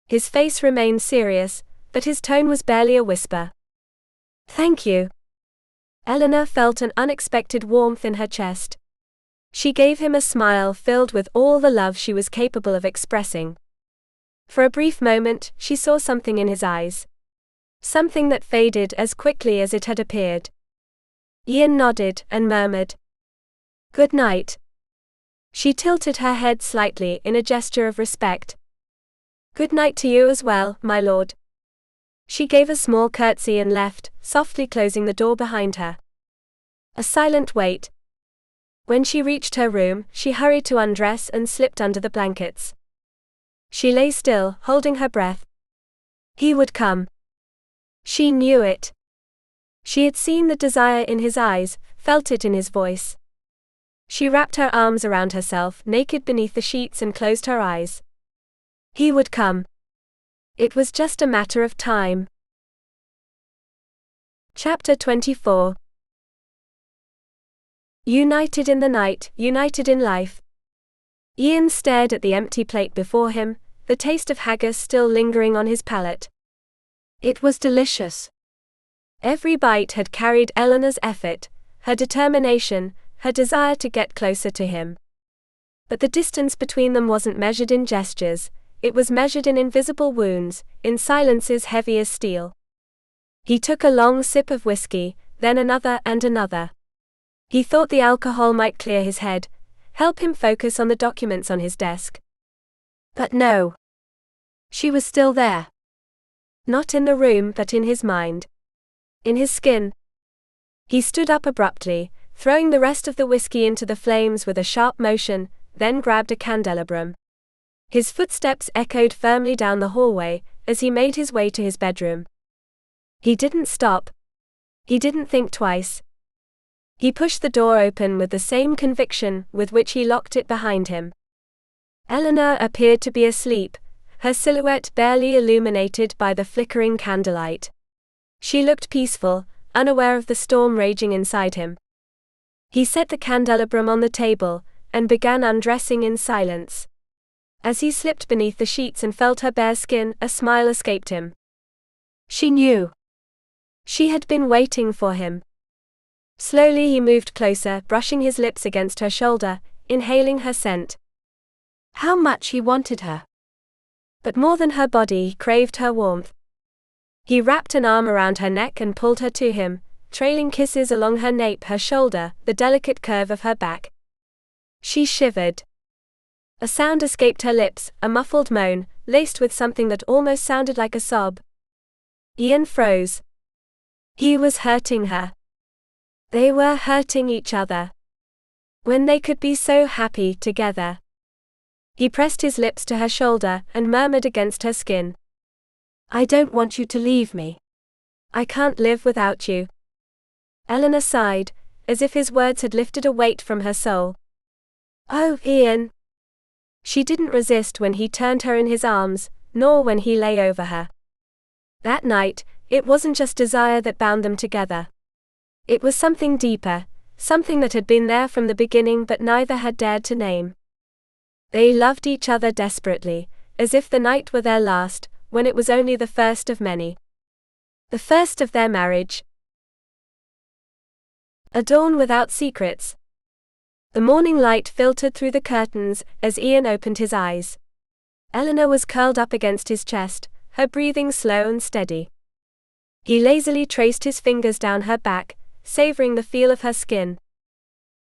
His face remained serious, but his tone was barely a whisper. "Thank you." Eleanor felt an unexpected warmth in her chest. She gave him a smile filled with all the love she was capable of expressing. For a brief moment, she saw something in his eyes. Something that faded as quickly as it had appeared. Iain nodded and murmured, "Good night." She tilted her head slightly in a gesture of respect. "Good night to you as well, my lord." She gave a small curtsy and left, softly closing the door behind her. A silent wait. When she reached her room, she hurried to undress and slipped under the blankets. She lay still, holding her breath. He would come. She knew it. She had seen the desire in his eyes, felt it in his voice. She wrapped her arms around herself, naked beneath the sheets, and closed her eyes. He would come. It was just a matter of time. Chapter 24. United in the night, united in life. Iain stared at the empty plate before him, the taste of haggis still lingering on his palate. It was delicious. Every bite had carried Eleanor's effort, her determination, her desire to get closer to him. But the distance between them wasn't measured in gestures, it was measured in invisible wounds, in silences heavy as steel. He took a long sip of whiskey, then another and another. He thought the alcohol might clear his head, help him focus on the documents on his desk. But no. She was still there. Not in the room but in his mind. In his skin. He stood up abruptly, throwing the rest of the whiskey into the flames with a sharp motion, then grabbed a candelabrum. His footsteps echoed firmly down the hallway, as he made his way to his bedroom. He didn't stop. He didn't think twice. He pushed the door open with the same conviction with which he locked it behind him. Eleanor appeared to be asleep, her silhouette barely illuminated by the flickering candlelight. She looked peaceful, unaware of the storm raging inside him. He set the candelabrum on the table, and began undressing in silence. As he slipped beneath the sheets and felt her bare skin, a smile escaped him. She knew. She had been waiting for him. Slowly he moved closer, brushing his lips against her shoulder, inhaling her scent. How much he wanted her. But more than her body, he craved her warmth. He wrapped an arm around her neck and pulled her to him, trailing kisses along her nape, her shoulder, the delicate curve of her back. She shivered. A sound escaped her lips, a muffled moan, laced with something that almost sounded like a sob. Iain froze. He was hurting her. They were hurting each other. When they could be so happy together. He pressed his lips to her shoulder and murmured against her skin. I don't want you to leave me. I can't live without you. Eleanor sighed, as if his words had lifted a weight from her soul. Oh, Iain. She didn't resist when he turned her in his arms, nor when he lay over her. That night, it wasn't just desire that bound them together. It was something deeper, something that had been there from the beginning but neither had dared to name. They loved each other desperately, as if the night were their last, when it was only the first of many. The first of their marriage. A dawn without secrets. The morning light filtered through the curtains as Iain opened his eyes. Eleanor was curled up against his chest, her breathing slow and steady. He lazily traced his fingers down her back, savoring the feel of her skin.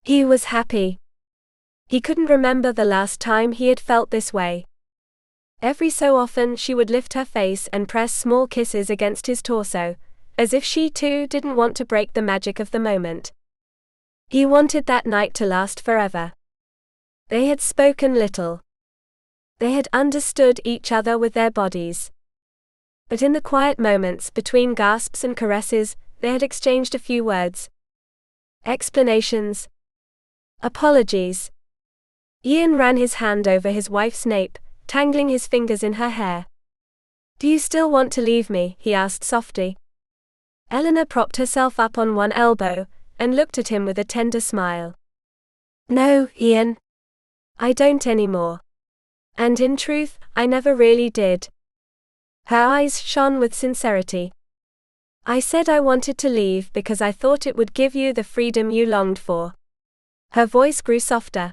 He was happy. He couldn't remember the last time he had felt this way. Every so often she would lift her face and press small kisses against his torso, as if she too didn't want to break the magic of the moment. He wanted that night to last forever. They had spoken little. They had understood each other with their bodies. But in the quiet moments between gasps and caresses, they had exchanged a few words. Explanations. Apologies. Iain ran his hand over his wife's nape, tangling his fingers in her hair. Do you still want to leave me? He asked softly. Eleanor propped herself up on one elbow, and looked at him with a tender smile. No, Iain. I don't anymore. And in truth, I never really did. Her eyes shone with sincerity. I said I wanted to leave because I thought it would give you the freedom you longed for. Her voice grew softer.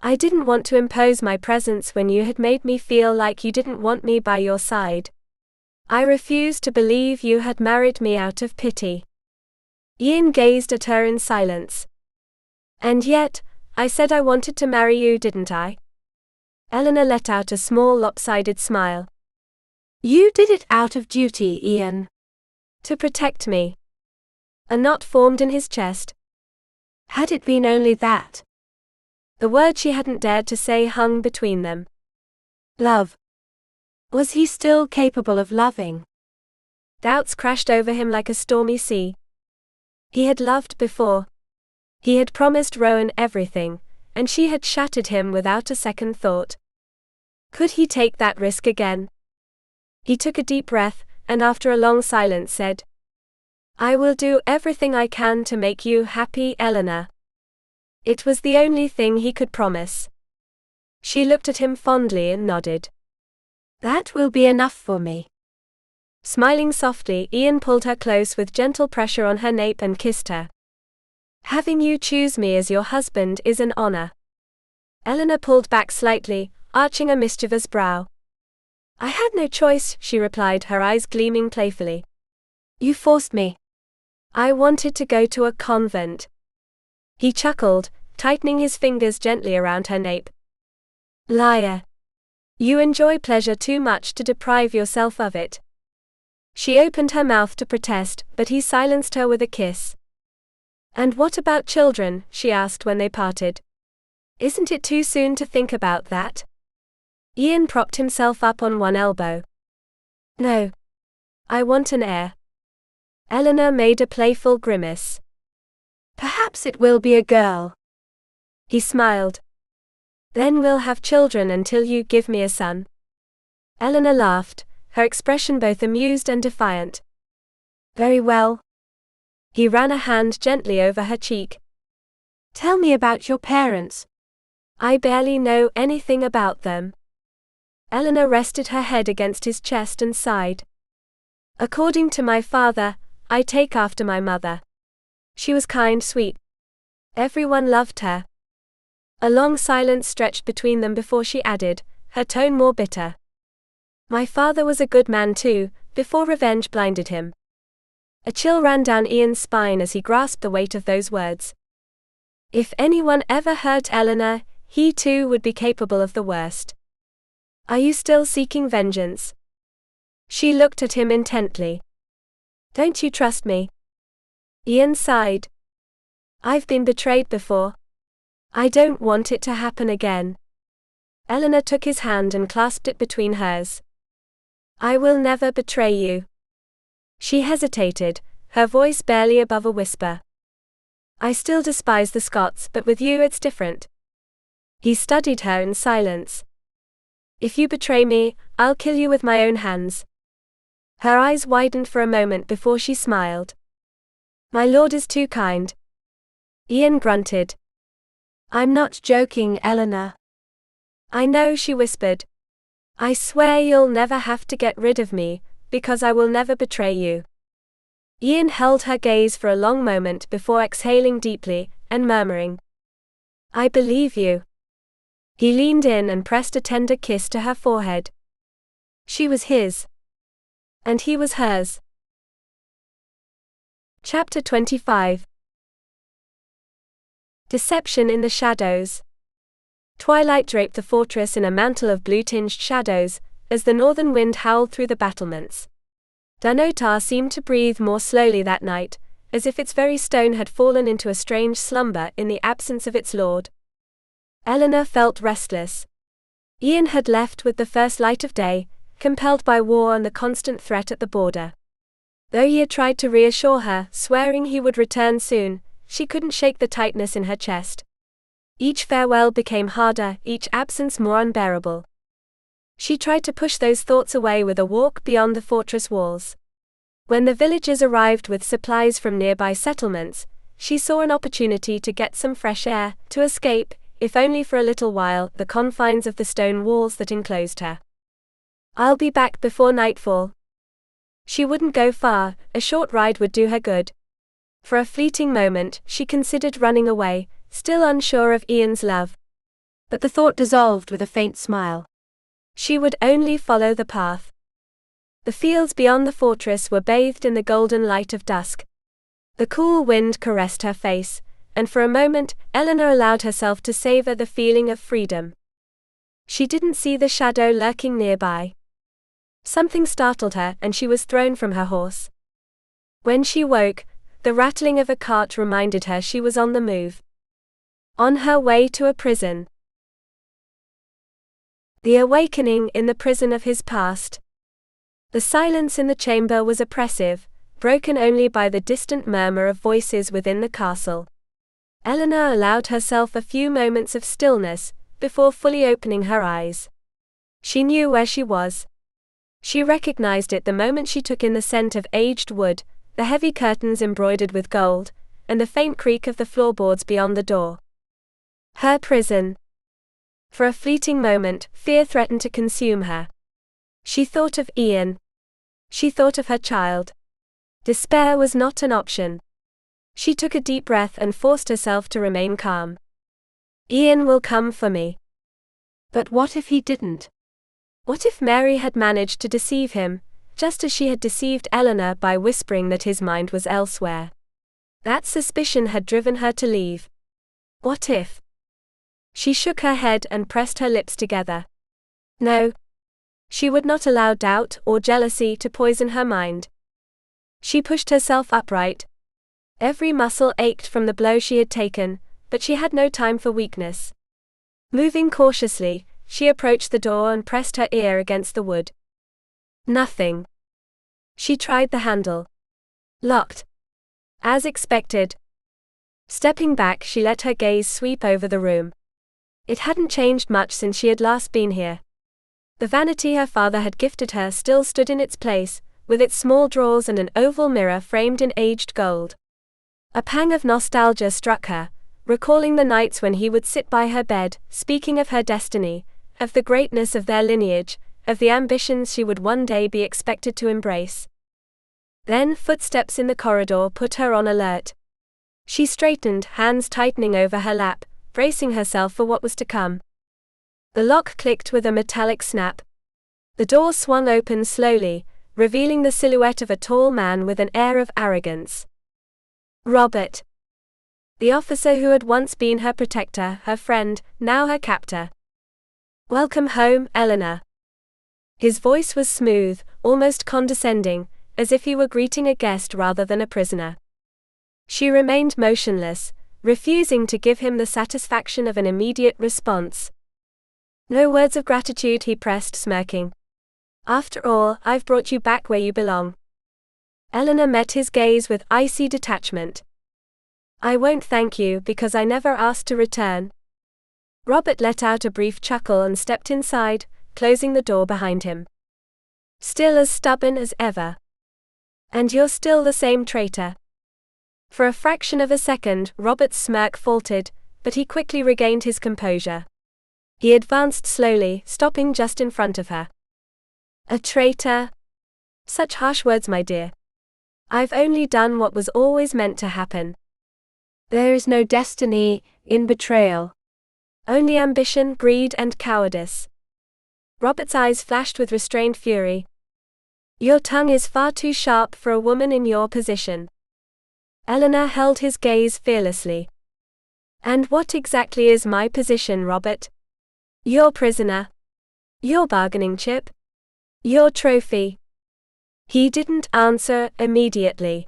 I didn't want to impose my presence when you had made me feel like you didn't want me by your side. I refused to believe you had married me out of pity. Iain gazed at her in silence. And yet, I said I wanted to marry you, didn't I? Eleanor let out a small lopsided smile. You did it out of duty, Iain. To protect me. A knot formed in his chest. Had it been only that? The word she hadn't dared to say hung between them. Love. Was he still capable of loving? Doubts crashed over him like a stormy sea. He had loved before. He had promised Rowan everything, and she had shattered him without a second thought. Could he take that risk again? He took a deep breath, and after a long silence said, I will do everything I can to make you happy, Eleanor. It was the only thing he could promise. She looked at him fondly and nodded. That will be enough for me. Smiling softly, Iain pulled her close with gentle pressure on her nape and kissed her. Having you choose me as your husband is an honor. Eleanor pulled back slightly, arching a mischievous brow. I had no choice, she replied, her eyes gleaming playfully. You forced me. I wanted to go to a convent. He chuckled, tightening his fingers gently around her nape. Liar. You enjoy pleasure too much to deprive yourself of it. She opened her mouth to protest, but he silenced her with a kiss. And what about children? She asked when they parted. Isn't it too soon to think about that? Iain propped himself up on one elbow. No. I want an heir. Eleanor made a playful grimace. Perhaps it will be a girl. He smiled. Then we'll have children until you give me a son. Eleanor laughed, her expression both amused and defiant. Very well. He ran a hand gently over her cheek. Tell me about your parents. I barely know anything about them. Eleanor rested her head against his chest and sighed. According to my father, I take after my mother. She was kind, sweet. Everyone loved her. A long silence stretched between them before she added, her tone more bitter. My father was a good man too, before revenge blinded him. A chill ran down Iain's spine as he grasped the weight of those words. If anyone ever hurt Eleanor, he too would be capable of the worst. Are you still seeking vengeance? She looked at him intently. Don't you trust me? Iain sighed. I've been betrayed before. I don't want it to happen again. Eleanor took his hand and clasped it between hers. I will never betray you. She hesitated, her voice barely above a whisper. I still despise the Scots, but with you it's different. He studied her in silence. If you betray me, I'll kill you with my own hands. Her eyes widened for a moment before she smiled. My lord is too kind. Iain grunted. I'm not joking, Eleanor. I know, she whispered. I swear you'll never have to get rid of me, because I will never betray you. Iain held her gaze for a long moment before exhaling deeply, and murmuring, I believe you. He leaned in and pressed a tender kiss to her forehead. She was his. And he was hers. Chapter 25. Deception in the shadows. Twilight draped the fortress in a mantle of blue-tinged shadows, as the northern wind howled through the battlements. Dunotar seemed to breathe more slowly that night, as if its very stone had fallen into a strange slumber in the absence of its lord. Eleanor felt restless. Iain had left with the first light of day, compelled by war and the constant threat at the border. Though he had tried to reassure her, swearing he would return soon, she couldn't shake the tightness in her chest. Each farewell became harder, each absence more unbearable. She tried to push those thoughts away with a walk beyond the fortress walls. When the villagers arrived with supplies from nearby settlements, she saw an opportunity to get some fresh air, to escape, if only for a little while, the confines of the stone walls that enclosed her. I'll be back before nightfall. She wouldn't go far, a short ride would do her good. For a fleeting moment, she considered running away, still unsure of Iain's love. But the thought dissolved with a faint smile. She would only follow the path. The fields beyond the fortress were bathed in the golden light of dusk. The cool wind caressed her face, and for a moment, Eleanor allowed herself to savor the feeling of freedom. She didn't see the shadow lurking nearby. Something startled her and she was thrown from her horse. When she woke, the rattling of a cart reminded her she was on the move. On her way to a prison. The awakening in the prison of his past. The silence in the chamber was oppressive, broken only by the distant murmur of voices within the castle. Eleanor allowed herself a few moments of stillness, before fully opening her eyes. She knew where she was. She recognized it the moment she took in the scent of aged wood, the heavy curtains embroidered with gold, and the faint creak of the floorboards beyond the door. Her prison. For a fleeting moment, fear threatened to consume her. She thought of Iain. She thought of her child. Despair was not an option. She took a deep breath and forced herself to remain calm. Iain will come for me. But what if he didn't? What if Mary had managed to deceive him, just as she had deceived Eleanor by whispering that his mind was elsewhere? That suspicion had driven her to leave. What if? She shook her head and pressed her lips together. No. She would not allow doubt or jealousy to poison her mind. She pushed herself upright. Every muscle ached from the blow she had taken, but she had no time for weakness. Moving cautiously, she approached the door and pressed her ear against the wood. Nothing. She tried the handle. Locked. As expected. Stepping back, she let her gaze sweep over the room. It hadn't changed much since she had last been here. The vanity her father had gifted her still stood in its place, with its small drawers and an oval mirror framed in aged gold. A pang of nostalgia struck her, recalling the nights when he would sit by her bed, speaking of her destiny, of the greatness of their lineage, of the ambitions she would one day be expected to embrace. Then footsteps in the corridor put her on alert. She straightened, hands tightening over her lap, bracing herself for what was to come. The lock clicked with a metallic snap. The door swung open slowly, revealing the silhouette of a tall man with an air of arrogance. Robert. The officer who had once been her protector, her friend, now her captor. Welcome home, Eleanor. His voice was smooth, almost condescending, as if he were greeting a guest rather than a prisoner. She remained motionless, refusing to give him the satisfaction of an immediate response. No words of gratitude, he pressed, smirking. After all, I've brought you back where you belong. Eleanor met his gaze with icy detachment. I won't thank you because I never asked to return. Robert let out a brief chuckle and stepped inside, closing the door behind him. Still as stubborn as ever. And you're still the same traitor. For a fraction of a second, Robert's smirk faltered, but he quickly regained his composure. He advanced slowly, stopping just in front of her. A traitor? Such harsh words, my dear. I've only done what was always meant to happen. There is no destiny in betrayal. Only ambition, greed, and cowardice. Robert's eyes flashed with restrained fury. Your tongue is far too sharp for a woman in your position. Eleanor held his gaze fearlessly. And what exactly is my position, Robert? Your prisoner. Your bargaining chip. Your trophy. He didn't answer immediately.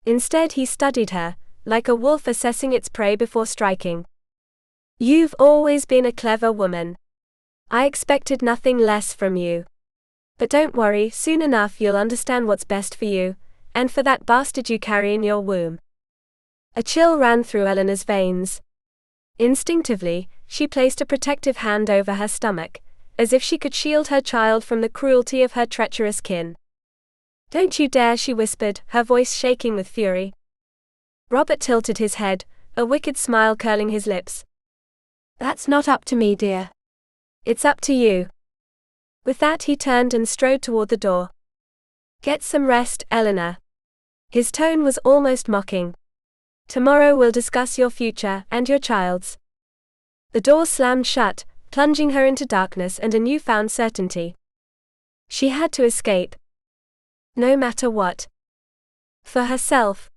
Instead, he studied her, like a wolf assessing its prey before striking. You've always been a clever woman. I expected nothing less from you. But don't worry, soon enough you'll understand what's best for you, and for that bastard you carry in your womb. A chill ran through Eleanor's veins. Instinctively, she placed a protective hand over her stomach, as if she could shield her child from the cruelty of her treacherous kin. Don't you dare, she whispered, her voice shaking with fury. Robert tilted his head, a wicked smile curling his lips. That's not up to me, dear. It's up to you. With that, he turned and strode toward the door. Get some rest, Eleanor. His tone was almost mocking. Tomorrow we'll discuss your future and your child's. The door slammed shut, plunging her into darkness and a newfound certainty. She had to escape. No matter what. For herself.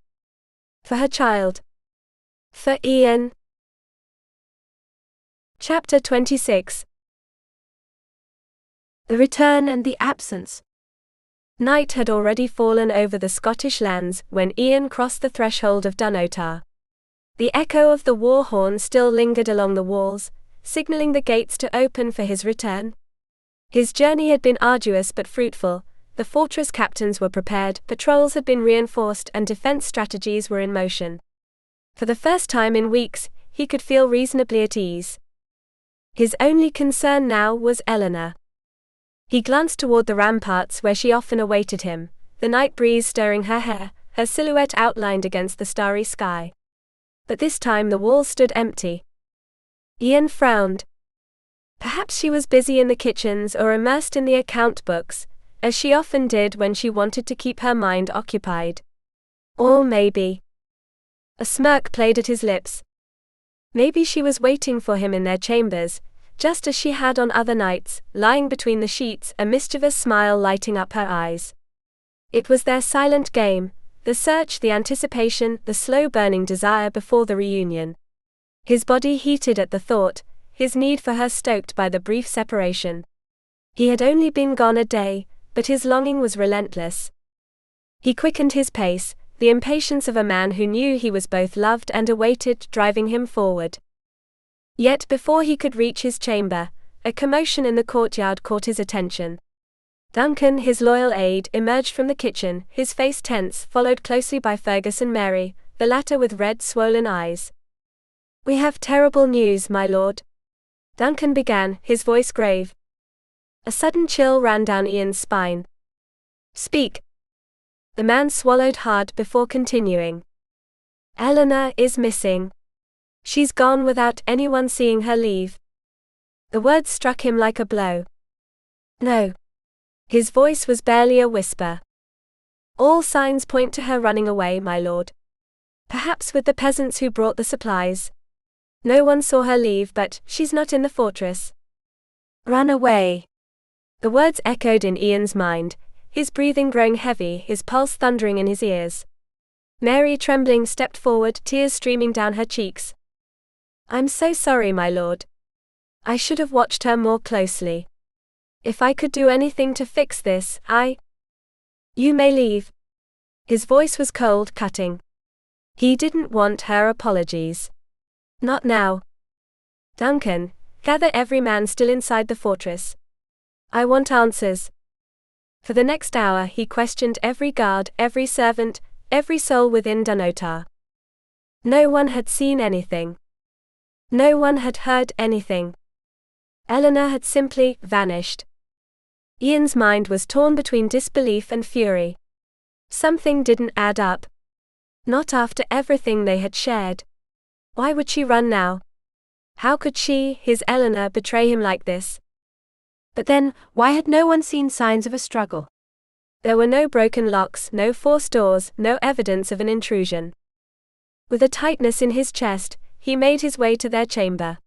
For her child. For Iain. Chapter 26. The return and the absence. Night had already fallen over the Scottish lands when Iain crossed the threshold of Dunnottar. The echo of the war horn still lingered along the walls, signaling the gates to open for his return. His journey had been arduous but fruitful. The fortress captains were prepared, patrols had been reinforced, and defense strategies were in motion. For the first time in weeks, he could feel reasonably at ease. His only concern now was Eleanor. He glanced toward the ramparts where she often awaited him, the night breeze stirring her hair, her silhouette outlined against the starry sky. But this time the walls stood empty. Iain frowned. Perhaps she was busy in the kitchens or immersed in the account books, as she often did when she wanted to keep her mind occupied. Or maybe. A smirk played at his lips. Maybe she was waiting for him in their chambers, just as she had on other nights, lying between the sheets, a mischievous smile lighting up her eyes. It was their silent game, the search, the anticipation, the slow-burning desire before the reunion. His body heated at the thought, his need for her stoked by the brief separation. He had only been gone a day, but his longing was relentless. He quickened his pace, the impatience of a man who knew he was both loved and awaited, driving him forward. Yet before he could reach his chamber, a commotion in the courtyard caught his attention. Duncan, his loyal aide, emerged from the kitchen, his face tense, followed closely by Fergus and Mary, the latter with red, swollen eyes. We have terrible news, my lord. Duncan began, his voice grave. A sudden chill ran down Iain's spine. Speak. The man swallowed hard before continuing. Eleanor is missing. She's gone without anyone seeing her leave. The words struck him like a blow. No. His voice was barely a whisper. All signs point to her running away, my lord. Perhaps with the peasants who brought the supplies. No one saw her leave, but she's not in the fortress. Run away. The words echoed in Iain's mind, his breathing growing heavy, his pulse thundering in his ears. Mary, trembling, stepped forward, tears streaming down her cheeks. I'm so sorry, my lord. I should have watched her more closely. If I could do anything to fix this, You may leave. His voice was cold, cutting. He didn't want her apologies. Not now. Duncan, gather every man still inside the fortress. I want answers. For the next hour he questioned every guard, every servant, every soul within Dunnottar. No one had seen anything. No one had heard anything. Eleanor had simply vanished. Iain's mind was torn between disbelief and fury. Something didn't add up. Not after everything they had shared. Why would she run now? How could she, his Eleanor, betray him like this? But then, why had no one seen signs of a struggle? There were no broken locks, no forced doors, no evidence of an intrusion. With a tightness in his chest, he made his way to their chamber.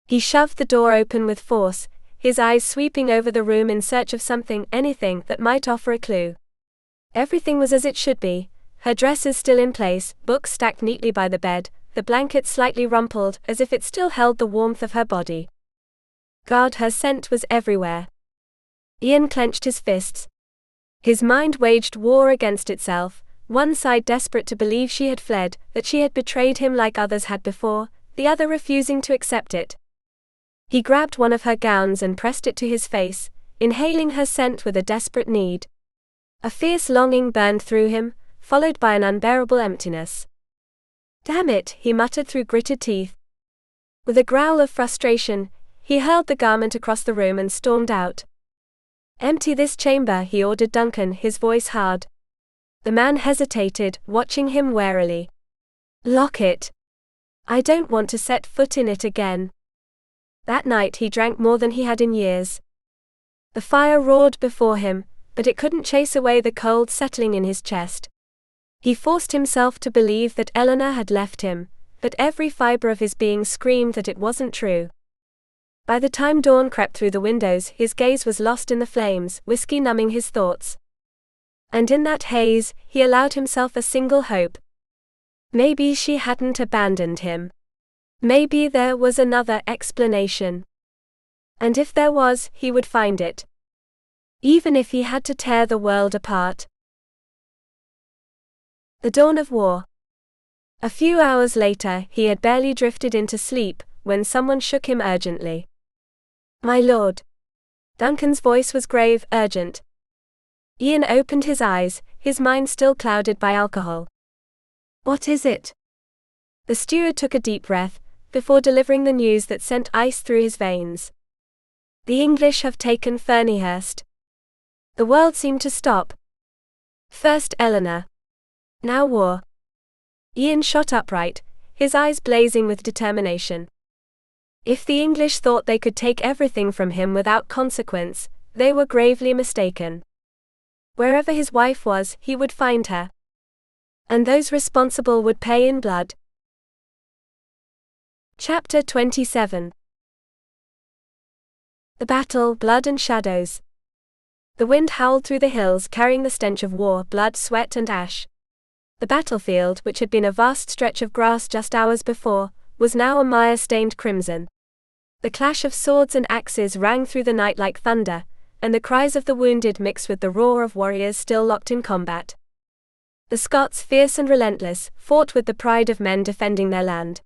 He shoved the door open with force, his eyes sweeping over the room in search of something, anything that might offer a clue. Everything was as it should be, her dresses still in place, books stacked neatly by the bed, the blanket slightly rumpled, as if it still held the warmth of her body. God, her scent was everywhere. Iain clenched his fists. His mind waged war against itself, one side desperate to believe she had fled, that she had betrayed him like others had before, the other refusing to accept it. He grabbed one of her gowns and pressed it to his face, inhaling her scent with a desperate need. A fierce longing burned through him, followed by an unbearable emptiness. Damn it, he muttered through gritted teeth. With a growl of frustration, he hurled the garment across the room and stormed out. Empty this chamber, he ordered Duncan, his voice hard. The man hesitated, watching him warily. Lock it. I don't want to set foot in it again. That night he drank more than he had in years. The fire roared before him, but it couldn't chase away the cold settling in his chest. He forced himself to believe that Eleanor had left him, but every fiber of his being screamed that it wasn't true. By the time dawn crept through the windows, his gaze was lost in the flames, whiskey numbing his thoughts. And in that haze, he allowed himself a single hope. Maybe she hadn't abandoned him. Maybe there was another explanation. And if there was, he would find it. Even if he had to tear the world apart. The dawn of war. A few hours later, he had barely drifted into sleep, when someone shook him urgently. My lord. Duncan's voice was grave, urgent. Iain opened his eyes, his mind still clouded by alcohol. What is it? The steward took a deep breath, before delivering the news that sent ice through his veins. The English have taken Ferniehurst. The world seemed to stop. First Eleanor. Now war. Iain shot upright, his eyes blazing with determination. If the English thought they could take everything from him without consequence, they were gravely mistaken. Wherever his wife was, he would find her. And those responsible would pay in blood. Chapter 27. The battle, blood and shadows. The wind howled through the hills, carrying the stench of war, blood, sweat and ash. The battlefield, which had been a vast stretch of grass just hours before, was now a mire-stained crimson. The clash of swords and axes rang through the night like thunder, and the cries of the wounded mixed with the roar of warriors still locked in combat. The Scots, fierce and relentless, fought with the pride of men defending their land.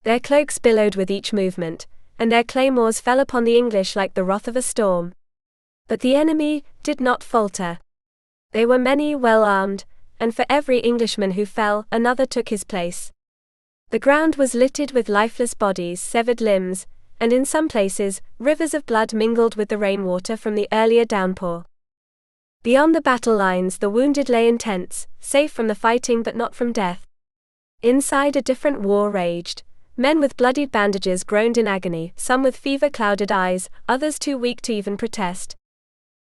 Their cloaks billowed with each movement, and their claymores fell upon the English like the wrath of a storm. But the enemy did not falter. They were many, well armed, and for every Englishman who fell, another took his place. The ground was littered with lifeless bodies, severed limbs, and in some places, rivers of blood mingled with the rainwater from the earlier downpour. Beyond the battle lines, the wounded lay in tents, safe from the fighting but not from death. Inside, a different war raged. Men with bloodied bandages groaned in agony, some with fever-clouded eyes, others too weak to even protest.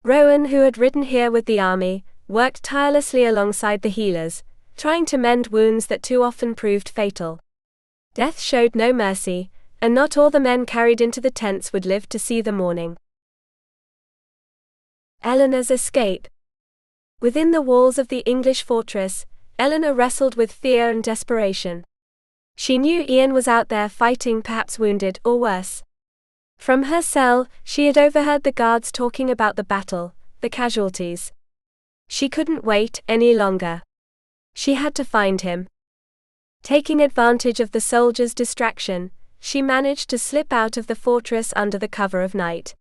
Rowan, who had ridden here with the army, worked tirelessly alongside the healers, trying to mend wounds that too often proved fatal. Death showed no mercy, and not all the men carried into the tents would live to see the morning. Eleanor's escape. Within the walls of the English fortress, Eleanor wrestled with fear and desperation. She knew Iain was out there fighting, perhaps wounded, or worse. From her cell, she had overheard the guards talking about the battle, the casualties. She couldn't wait any longer. She had to find him. Taking advantage of the soldiers' distraction, she managed to slip out of the fortress under the cover of night.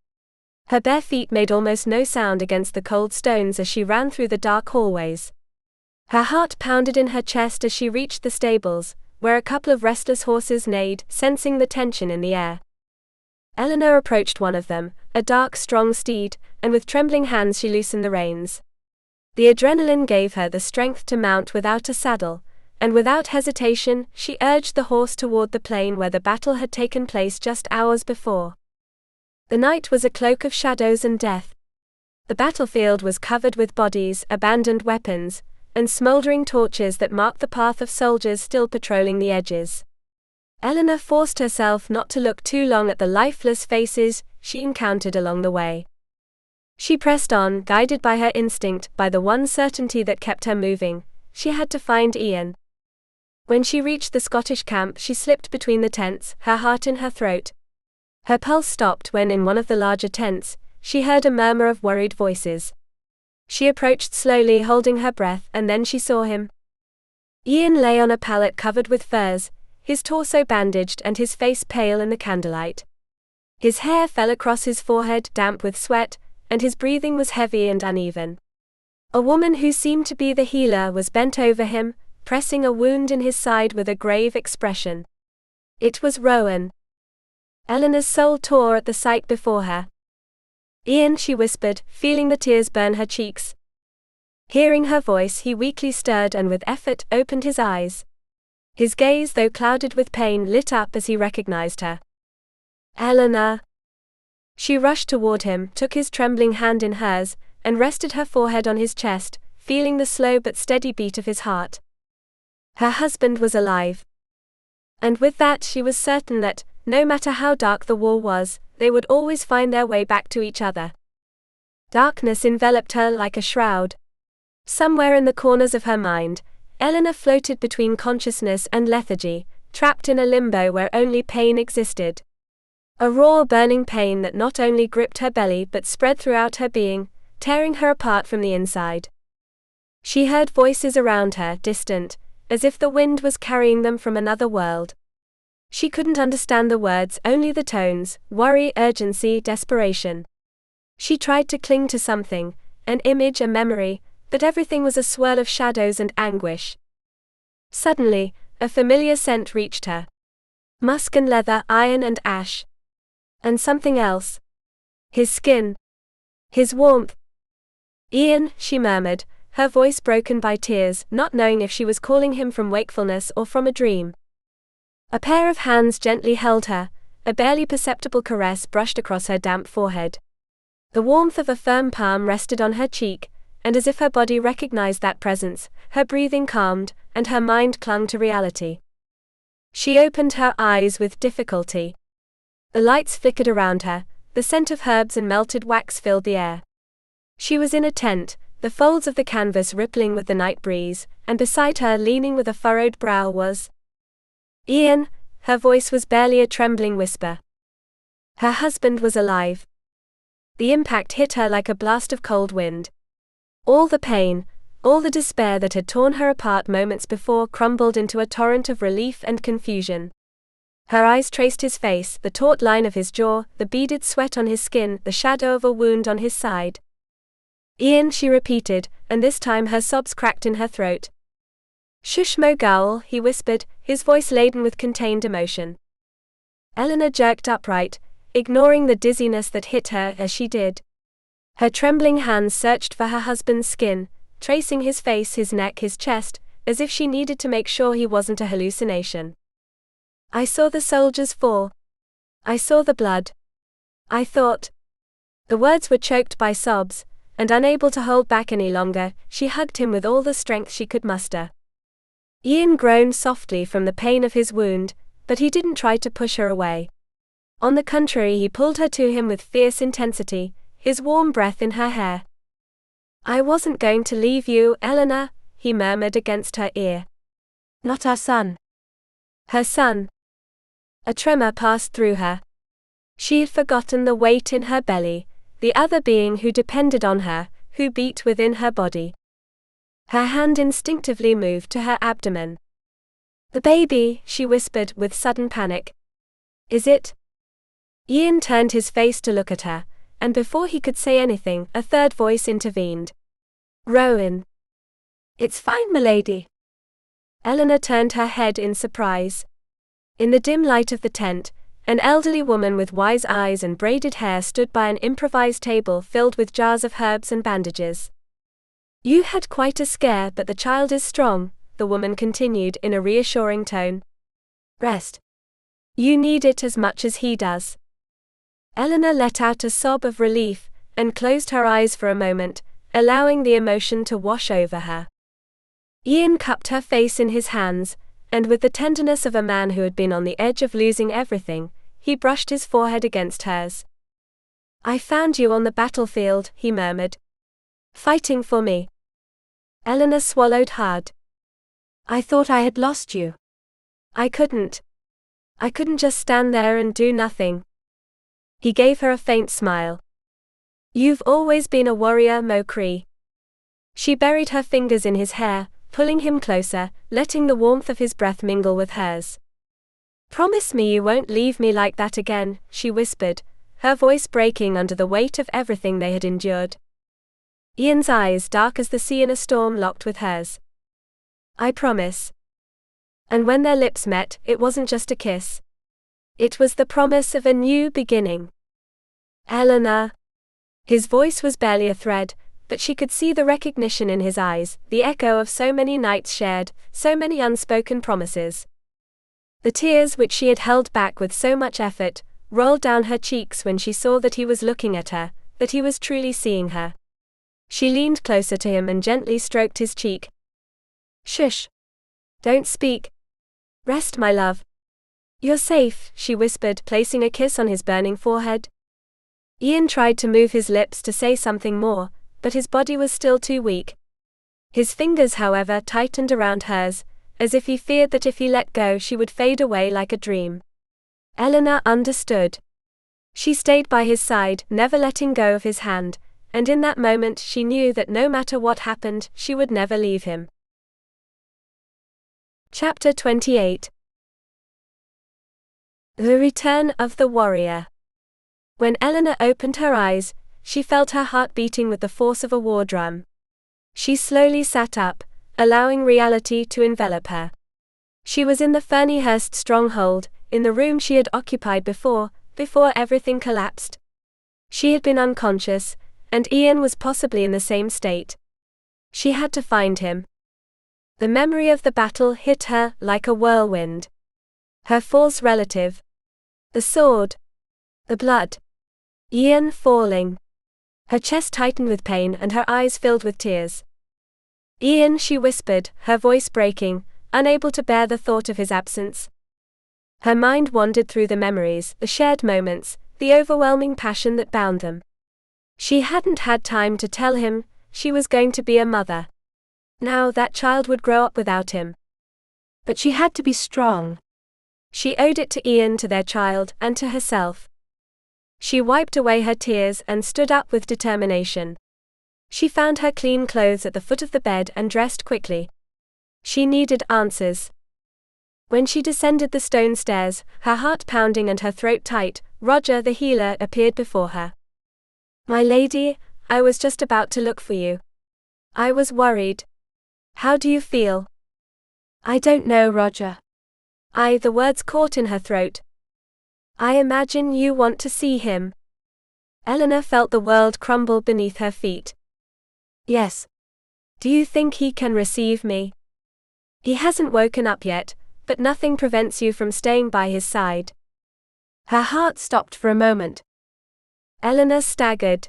Her bare feet made almost no sound against the cold stones as she ran through the dark hallways. Her heart pounded in her chest as she reached the stables, where a couple of restless horses neighed, sensing the tension in the air. Eleanor approached one of them, a dark, strong steed, and with trembling hands she loosened the reins. The adrenaline gave her the strength to mount without a saddle, and without hesitation, she urged the horse toward the plain where the battle had taken place just hours before. The night was a cloak of shadows and death. The battlefield was covered with bodies, abandoned weapons, and smoldering torches that marked the path of soldiers still patrolling the edges. Eleanor forced herself not to look too long at the lifeless faces she encountered along the way. She pressed on, guided by her instinct, by the one certainty that kept her moving: she had to find Iain. When she reached the Scottish camp, she slipped between the tents, her heart in her throat. Her pulse stopped when, in one of the larger tents, she heard a murmur of worried voices. She approached slowly, holding her breath, and then she saw him. Iain lay on a pallet covered with furs, his torso bandaged and his face pale in the candlelight. His hair fell across his forehead, damp with sweat, and his breathing was heavy and uneven. A woman who seemed to be the healer was bent over him, pressing a wound in his side with a grave expression. It was Rowan. Eleanor's soul tore at the sight before her. "Iain," she whispered, feeling the tears burn her cheeks. Hearing her voice, he weakly stirred and with effort opened his eyes. His gaze, though clouded with pain, lit up as he recognized her. "Eleanor." She rushed toward him, took his trembling hand in hers, and rested her forehead on his chest, feeling the slow but steady beat of his heart. Her husband was alive. And with that she was certain that, no matter how dark the war was, they would always find their way back to each other. Darkness enveloped her like a shroud. Somewhere in the corners of her mind, Eleanor floated between consciousness and lethargy, trapped in a limbo where only pain existed. A raw, burning pain that not only gripped her belly but spread throughout her being, tearing her apart from the inside. She heard voices around her, distant, as if the wind was carrying them from another world. She couldn't understand the words, only the tones: worry, urgency, desperation. She tried to cling to something, an image, a memory, but everything was a swirl of shadows and anguish. Suddenly, a familiar scent reached her. Musk and leather, iron and ash. And something else. His skin. His warmth. "Iain," she murmured, her voice broken by tears, not knowing if she was calling him from wakefulness or from a dream. A pair of hands gently held her, a barely perceptible caress brushed across her damp forehead. The warmth of a firm palm rested on her cheek, and as if her body recognized that presence, her breathing calmed, and her mind clung to reality. She opened her eyes with difficulty. The lights flickered around her, the scent of herbs and melted wax filled the air. She was in a tent, the folds of the canvas rippling with the night breeze, and beside her, leaning with a furrowed brow, was Iain. Her voice was barely a trembling whisper. Her husband was alive. The impact hit her like a blast of cold wind. All the pain, all the despair that had torn her apart moments before crumbled into a torrent of relief and confusion. Her eyes traced his face, the taut line of his jaw, the beaded sweat on his skin, the shadow of a wound on his side. "Iain," she repeated, and this time her sobs cracked in her throat. "Shush, Mo Gowl," he whispered, his voice laden with contained emotion. Eleanor jerked upright, ignoring the dizziness that hit her as she did. Her trembling hands searched for her husband's skin, tracing his face, his neck, his chest, as if she needed to make sure he wasn't a hallucination. "I saw the soldiers fall. I saw the blood. I thought." The words were choked by sobs, and unable to hold back any longer, she hugged him with all the strength she could muster. Iain groaned softly from the pain of his wound, But he didn't try to push her away. On the contrary, he pulled her to him with fierce intensity, his warm breath in her hair. "I wasn't going to leave you, Eleanor," he murmured against her ear. "Not our son." Her son. A tremor passed through her. She had forgotten the weight in her belly, the other being who depended on her, who beat within her body. Her hand instinctively moved to her abdomen. "The baby," she whispered with sudden panic. "Is it?" Iain turned his face to look at her, and before he could say anything, a third voice intervened. "Rowan." "It's fine, milady." Eleanor turned her head in surprise. In the dim light of the tent, an elderly woman with wise eyes and braided hair stood by an improvised table filled with jars of herbs and bandages. "You had quite a scare, but the child is strong," the woman continued in a reassuring tone. "Rest. You need it as much as he does." Eleanor let out a sob of relief, and closed her eyes for a moment, allowing the emotion to wash over her. Iain cupped her face in his hands, and with the tenderness of a man who had been on the edge of losing everything, he brushed his forehead against hers. "I found you on the battlefield," he murmured. "Fighting for me." Eleanor swallowed hard. "I thought I had lost you." I couldn't just stand there and do nothing." He gave her a faint smile. "You've always been a warrior, Mokri." She buried her fingers in his hair, pulling him closer, letting the warmth of his breath mingle with hers. "Promise me you won't leave me like that again," she whispered, her voice breaking under the weight of everything they had endured. Iain's eyes, dark as the sea in a storm, locked with hers. "I promise." And when their lips met, it wasn't just a kiss. It was the promise of a new beginning. "Eleanor." His voice was barely a thread, but she could see the recognition in his eyes, the echo of so many nights shared, so many unspoken promises. The tears which she had held back with so much effort rolled down her cheeks when she saw that he was looking at her, that he was truly seeing her. She leaned closer to him and gently stroked his cheek. "Shush. Don't speak. Rest, my love. You're safe," she whispered, placing a kiss on his burning forehead. Iain tried to move his lips to say something more, but his body was still too weak. His fingers, however, tightened around hers, as if he feared that if he let go she would fade away like a dream. Eleanor understood. She stayed by his side, never letting go of his hand, and in that moment she knew that no matter what happened, she would never leave him. Chapter 28. The Return of the Warrior. When Eleanor opened her eyes, she felt her heart beating with the force of a war drum. She slowly sat up, allowing reality to envelop her. She was in the Ferniehurst stronghold, in the room she had occupied before everything collapsed. She had been unconscious, and Iain was possibly in the same state. She had to find him. The memory of the battle hit her like a whirlwind. Her false relative. The sword. The blood. Iain falling. Her chest tightened with pain and her eyes filled with tears. "Iain," she whispered, her voice breaking, unable to bear the thought of his absence. Her mind wandered through the memories, the shared moments, the overwhelming passion that bound them. She hadn't had time to tell him she was going to be a mother. Now that child would grow up without him. But she had to be strong. She owed it to Iain, to their child, and to herself. She wiped away her tears and stood up with determination. She found her clean clothes at the foot of the bed and dressed quickly. She needed answers. When she descended the stone stairs, her heart pounding and her throat tight, Roger the healer appeared before her. "My lady, I was just about to look for you. I was worried. How do you feel?" "I don't know, Roger." The words caught in her throat. "I imagine you want to see him." Eleanor felt the world crumble beneath her feet. "Yes. Do you think he can receive me?" "He hasn't woken up yet, but nothing prevents you from staying by his side." Her heart stopped for a moment. Eleanor staggered.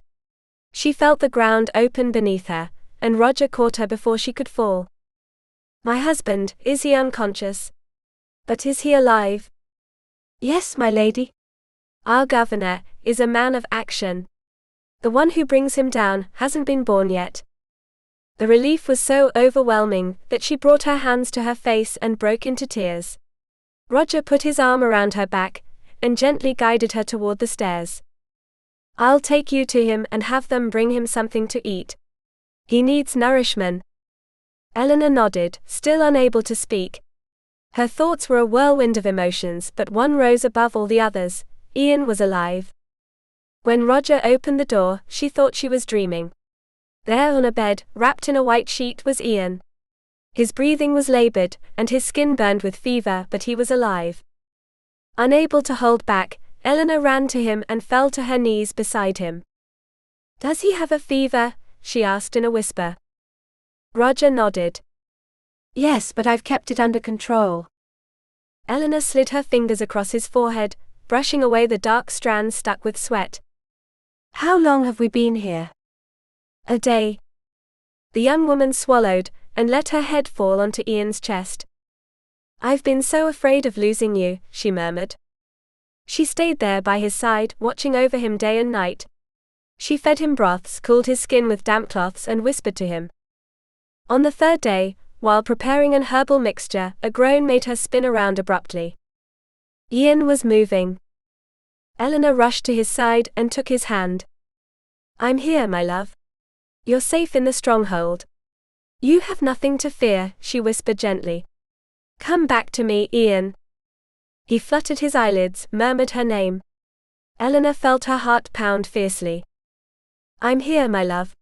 She felt the ground open beneath her, and Roger caught her before she could fall. "My husband, is he unconscious? But is he alive?" Yes, my lady. Our governor is a man of action. The one who brings him down hasn't been born yet. The relief was so overwhelming that she brought her hands to her face and broke into tears. Roger put his arm around her back and gently guided her toward the stairs. I'll take you to him and have them bring him something to eat. He needs nourishment. Eleanor nodded, still unable to speak. Her thoughts were a whirlwind of emotions, but one rose above all the others: Iain was alive. When Roger opened the door, she thought she was dreaming. There on a bed, wrapped in a white sheet, was Iain. His breathing was labored, and his skin burned with fever, but he was alive. Unable to hold back, Eleanor ran to him and fell to her knees beside him. "Does he have a fever?" she asked in a whisper. Roger nodded. "Yes, but I've kept it under control." Eleanor slid her fingers across his forehead, brushing away the dark strands stuck with sweat. "How long have we been here?" "A day." The young woman swallowed and let her head fall onto Ian's chest. "I've been so afraid of losing you," she murmured. She stayed there by his side, watching over him day and night. She fed him broths, cooled his skin with damp cloths, and whispered to him. On the third day, while preparing an herbal mixture, a groan made her spin around abruptly. Iain was moving. Eleanor rushed to his side and took his hand. "I'm here, my love. You're safe in the stronghold. You have nothing to fear," she whispered gently. "Come back to me, Iain." He fluttered his eyelids, murmured her name. Eleanor felt her heart pound fiercely. "I'm here, my love."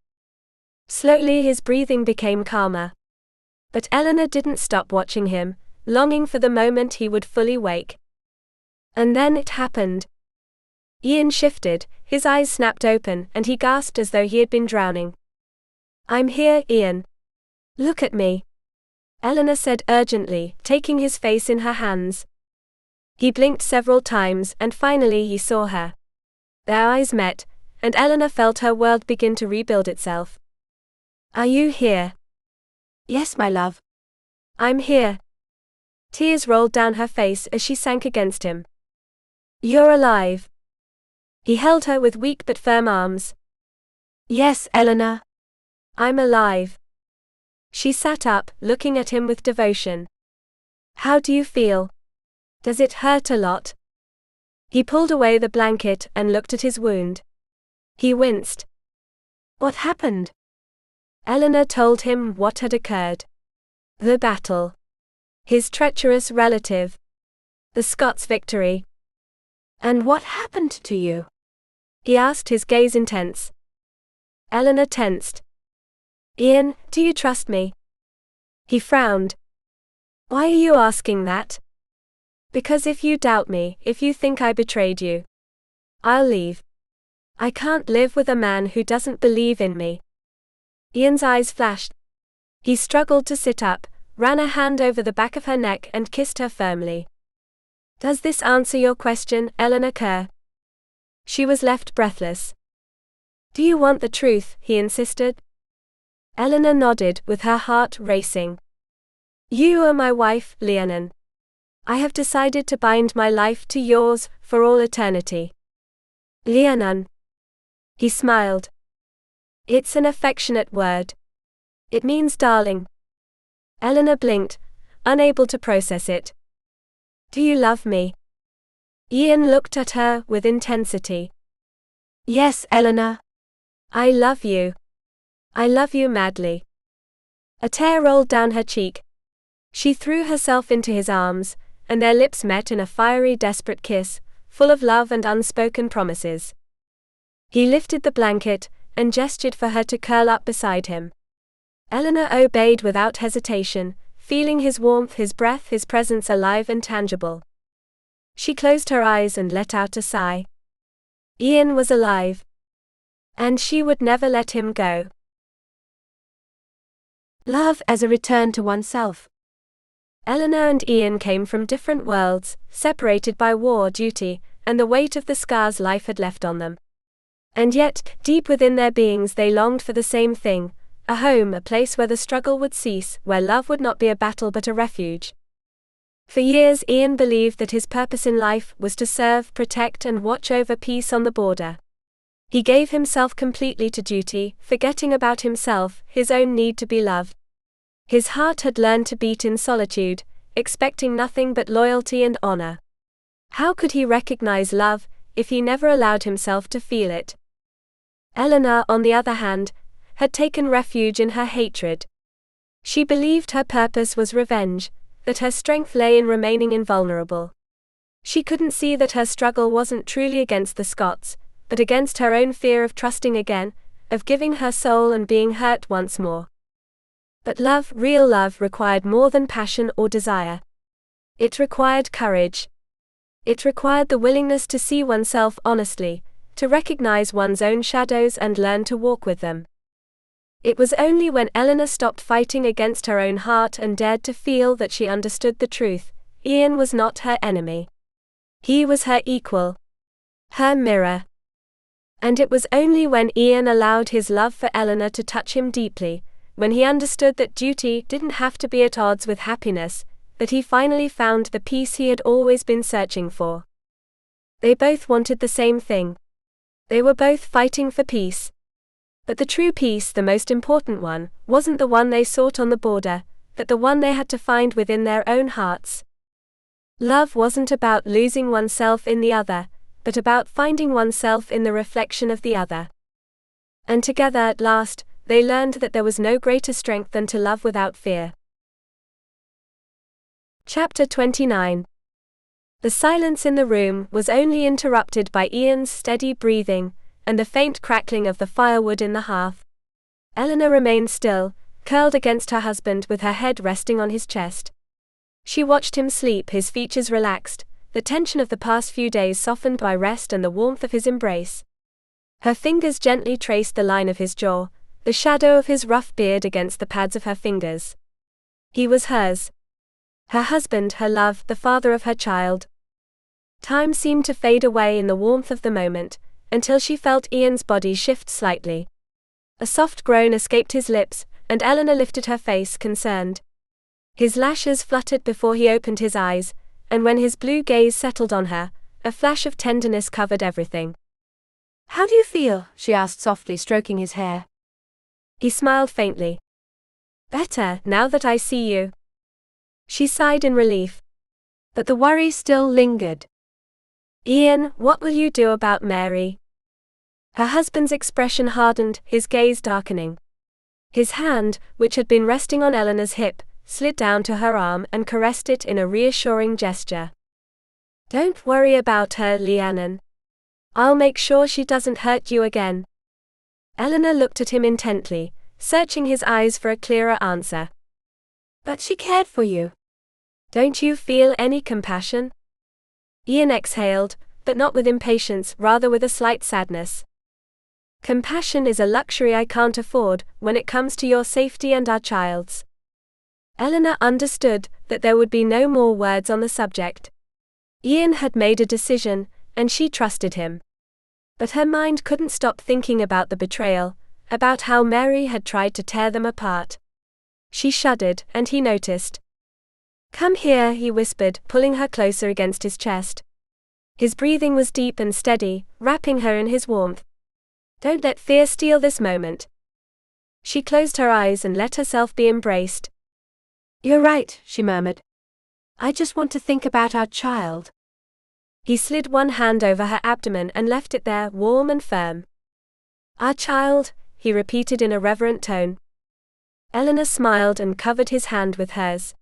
Slowly his breathing became calmer. But Eleanor didn't stop watching him, longing for the moment he would fully wake. And then it happened. Iain shifted, his eyes snapped open, and he gasped as though he had been drowning. "I'm here, Iain. Look at me," Eleanor said urgently, taking his face in her hands. He blinked several times, and finally he saw her. Their eyes met, and Eleanor felt her world begin to rebuild itself. "Are you here?" "Yes, my love." "I'm here." Tears rolled down her face as she sank against him. "You're alive." He held her with weak but firm arms. "Yes, Eleanor." "I'm alive." She sat up, looking at him with devotion. "How do you feel? Does it hurt a lot?" He pulled away the blanket and looked at his wound. He winced. "What happened?" Eleanor told him what had occurred. The battle. His treacherous relative. The Scots' victory. "And what happened to you?" he asked, his gaze intense. Eleanor tensed. "Iain, do you trust me?" He frowned. "Why are you asking that?" "Because if you doubt me, if you think I betrayed you, I'll leave. I can't live with a man who doesn't believe in me." Ian's eyes flashed. He struggled to sit up, ran a hand over the back of her neck and kissed her firmly. "Does this answer your question, Eleanor Kerr?" She was left breathless. "Do you want the truth?" he insisted. Eleanor nodded, with her heart racing. "You are my wife, Rhiannon. I have decided to bind my life to yours, for all eternity." "Rhiannon." He smiled. "It's an affectionate word. It means darling." Eleanor blinked, unable to process it. "Do you love me?" Iain looked at her with intensity. "Yes, Eleanor. I love you. I love you madly." A tear rolled down her cheek. She threw herself into his arms, and their lips met in a fiery, desperate kiss, full of love and unspoken promises. He lifted the blanket and gestured for her to curl up beside him. Eleanor obeyed without hesitation, feeling his warmth, his breath, his presence alive and tangible. She closed her eyes and let out a sigh. Iain was alive. And she would never let him go. Love as a return to oneself. Eleanor and Iain came from different worlds, separated by war, duty, and the weight of the scars life had left on them. And yet, deep within their beings they longed for the same thing: a home, a place where the struggle would cease, where love would not be a battle but a refuge. For years Iain believed that his purpose in life was to serve, protect and watch over peace on the border. He gave himself completely to duty, forgetting about himself, his own need to be loved. His heart had learned to beat in solitude, expecting nothing but loyalty and honor. How could he recognize love if he never allowed himself to feel it? Eleanor, on the other hand, had taken refuge in her hatred. She believed her purpose was revenge, that her strength lay in remaining invulnerable. She couldn't see that her struggle wasn't truly against the Scots, but against her own fear of trusting again, of giving her soul and being hurt once more. But love, real love, required more than passion or desire. It required courage. It required the willingness to see oneself honestly, to recognize one's own shadows and learn to walk with them. It was only when Eleanor stopped fighting against her own heart and dared to feel that she understood the truth. Iain was not her enemy. He was her equal. Her mirror. And it was only when Iain allowed his love for Eleanor to touch him deeply, when he understood that duty didn't have to be at odds with happiness, that he finally found the peace he had always been searching for. They both wanted the same thing. They were both fighting for peace. But the true peace, the most important one, wasn't the one they sought on the border, but the one they had to find within their own hearts. Love wasn't about losing oneself in the other, but about finding oneself in the reflection of the other. And together at last, they learned that there was no greater strength than to love without fear. Chapter 29. The silence in the room was only interrupted by Iain's steady breathing, and the faint crackling of the firewood in the hearth. Eleanor remained still, curled against her husband with her head resting on his chest. She watched him sleep, his features relaxed, the tension of the past few days softened by rest and the warmth of his embrace. Her fingers gently traced the line of his jaw, the shadow of his rough beard against the pads of her fingers. He was hers. Her husband, her love, the father of her child. Time seemed to fade away in the warmth of the moment, until she felt Iain's body shift slightly. A soft groan escaped his lips, and Eleanor lifted her face, concerned. His lashes fluttered before he opened his eyes, and when his blue gaze settled on her, a flash of tenderness covered everything. "How do you feel?" she asked softly, stroking his hair. He smiled faintly. "Better, now that I see you." She sighed in relief. But the worry still lingered. "Iain, what will you do about Mary?" Her husband's expression hardened, his gaze darkening. His hand, which had been resting on Eleanor's hip, slid down to her arm and caressed it in a reassuring gesture. "Don't worry about her, Rhiannon. I'll make sure she doesn't hurt you again." Eleanor looked at him intently, searching his eyes for a clearer answer. "But she cared for you." "Don't you feel any compassion?" Iain exhaled, but not with impatience, rather with a slight sadness. "Compassion is a luxury I can't afford when it comes to your safety and our child's." Eleanor understood that there would be no more words on the subject. Iain had made a decision, and she trusted him. But her mind couldn't stop thinking about the betrayal, about how Mary had tried to tear them apart. She shuddered, and he noticed. "Come here," he whispered, pulling her closer against his chest. His breathing was deep and steady, wrapping her in his warmth. "Don't let fear steal this moment." She closed her eyes and let herself be embraced. "You're right," she murmured. "I just want to think about our child." He slid one hand over her abdomen and left it there, warm and firm. "Our child," he repeated in a reverent tone. Eleanor smiled and covered his hand with hers.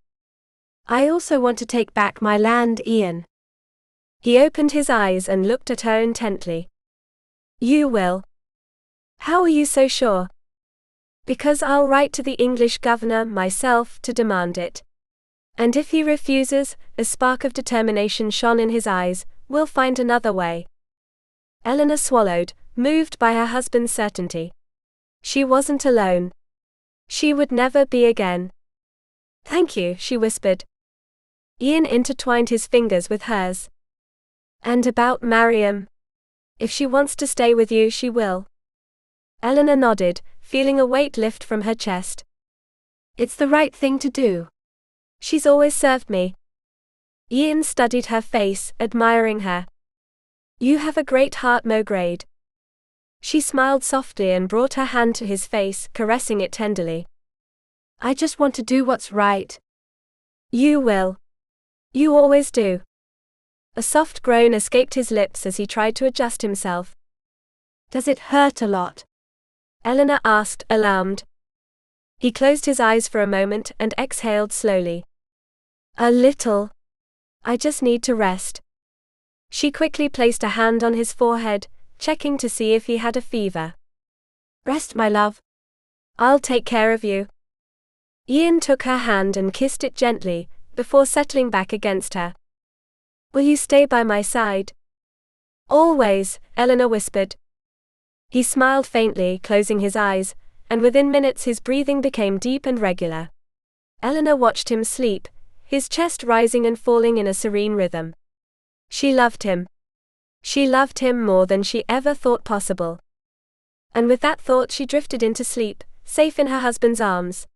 "I also want to take back my land, Iain." He opened his eyes and looked at her intently. "You will." "How are you so sure?" "Because I'll write to the English governor myself to demand it. And if he refuses," a spark of determination shone in his eyes, "we'll find another way." Eleanor swallowed, moved by her husband's certainty. She wasn't alone. She would never be again. "Thank you," she whispered. Iain intertwined his fingers with hers. "And about Mariam? If she wants to stay with you, she will." Eleanor nodded, feeling a weight lift from her chest. "It's the right thing to do." "She's always served me." Iain studied her face, admiring her. "You have a great heart, Mograde." She smiled softly and brought her hand to his face, caressing it tenderly. "I just want to do what's right." "You will. You always do." A soft groan escaped his lips as he tried to adjust himself. "Does it hurt a lot?" Eleanor asked, alarmed. He closed his eyes for a moment and exhaled slowly. "A little. I just need to rest." She quickly placed a hand on his forehead, checking to see if he had a fever. "Rest, my love. I'll take care of you." Iain took her hand and kissed it gently, before settling back against her. "Will you stay by my side?" "Always," Eleanor whispered. He smiled faintly, closing his eyes, and within minutes his breathing became deep and regular. Eleanor watched him sleep, his chest rising and falling in a serene rhythm. She loved him. She loved him more than she ever thought possible. And with that thought she drifted into sleep, safe in her husband's arms.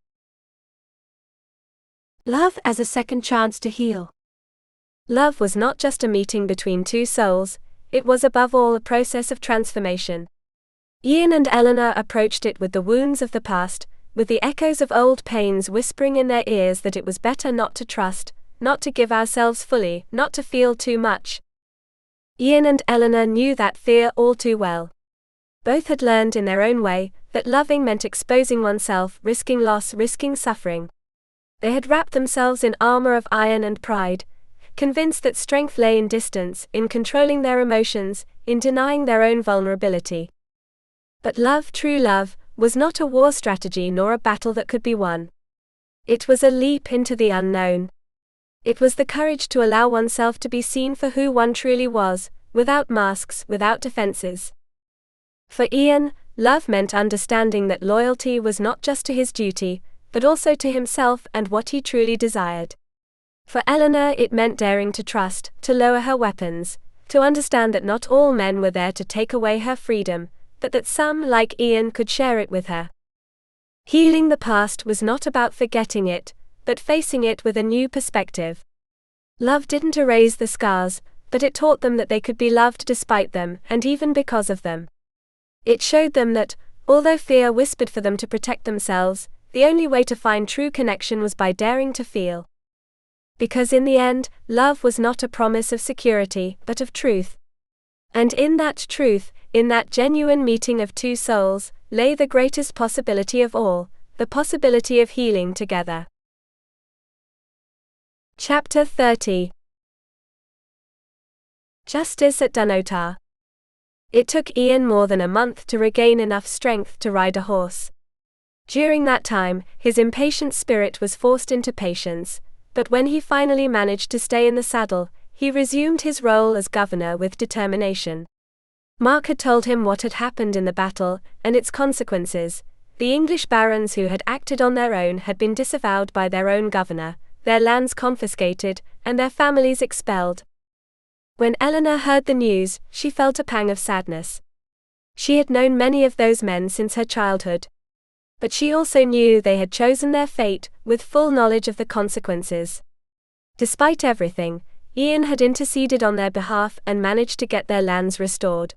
Love as a second chance to heal. Love was not just a meeting between two souls, it was above all a process of transformation. Iain and Eleanor approached it with the wounds of the past, with the echoes of old pains whispering in their ears that it was better not to trust, not to give ourselves fully, not to feel too much. Iain and Eleanor knew that fear all too well. Both had learned in their own way that loving meant exposing oneself, risking loss, risking suffering. They had wrapped themselves in armor of iron and pride, convinced that strength lay in distance, in controlling their emotions, in denying their own vulnerability. But love, true love, was not a war strategy nor a battle that could be won. It was a leap into the unknown. It was the courage to allow oneself to be seen for who one truly was, without masks, without defenses. For Iain, love meant understanding that loyalty was not just to his duty, but also to himself and what he truly desired. For Eleanor it meant daring to trust, to lower her weapons, to understand that not all men were there to take away her freedom, but that some, like Iain, could share it with her. Healing the past was not about forgetting it, but facing it with a new perspective. Love didn't erase the scars, but it taught them that they could be loved despite them, and even because of them. It showed them that, although fear whispered for them to protect themselves, the only way to find true connection was by daring to feel. Because in the end, love was not a promise of security, but of truth. And in that truth, in that genuine meeting of two souls, lay the greatest possibility of all, the possibility of healing together. Chapter 30. Justice at Dunnottar. It took Iain more than a month to regain enough strength to ride a horse. During that time, his impatient spirit was forced into patience, but when he finally managed to stay in the saddle, he resumed his role as governor with determination. Mark had told him what had happened in the battle, and its consequences. The English barons who had acted on their own had been disavowed by their own governor, their lands confiscated, and their families expelled. When Eleanor heard the news, she felt a pang of sadness. She had known many of those men since her childhood. But she also knew they had chosen their fate, with full knowledge of the consequences. Despite everything, Iain had interceded on their behalf and managed to get their lands restored.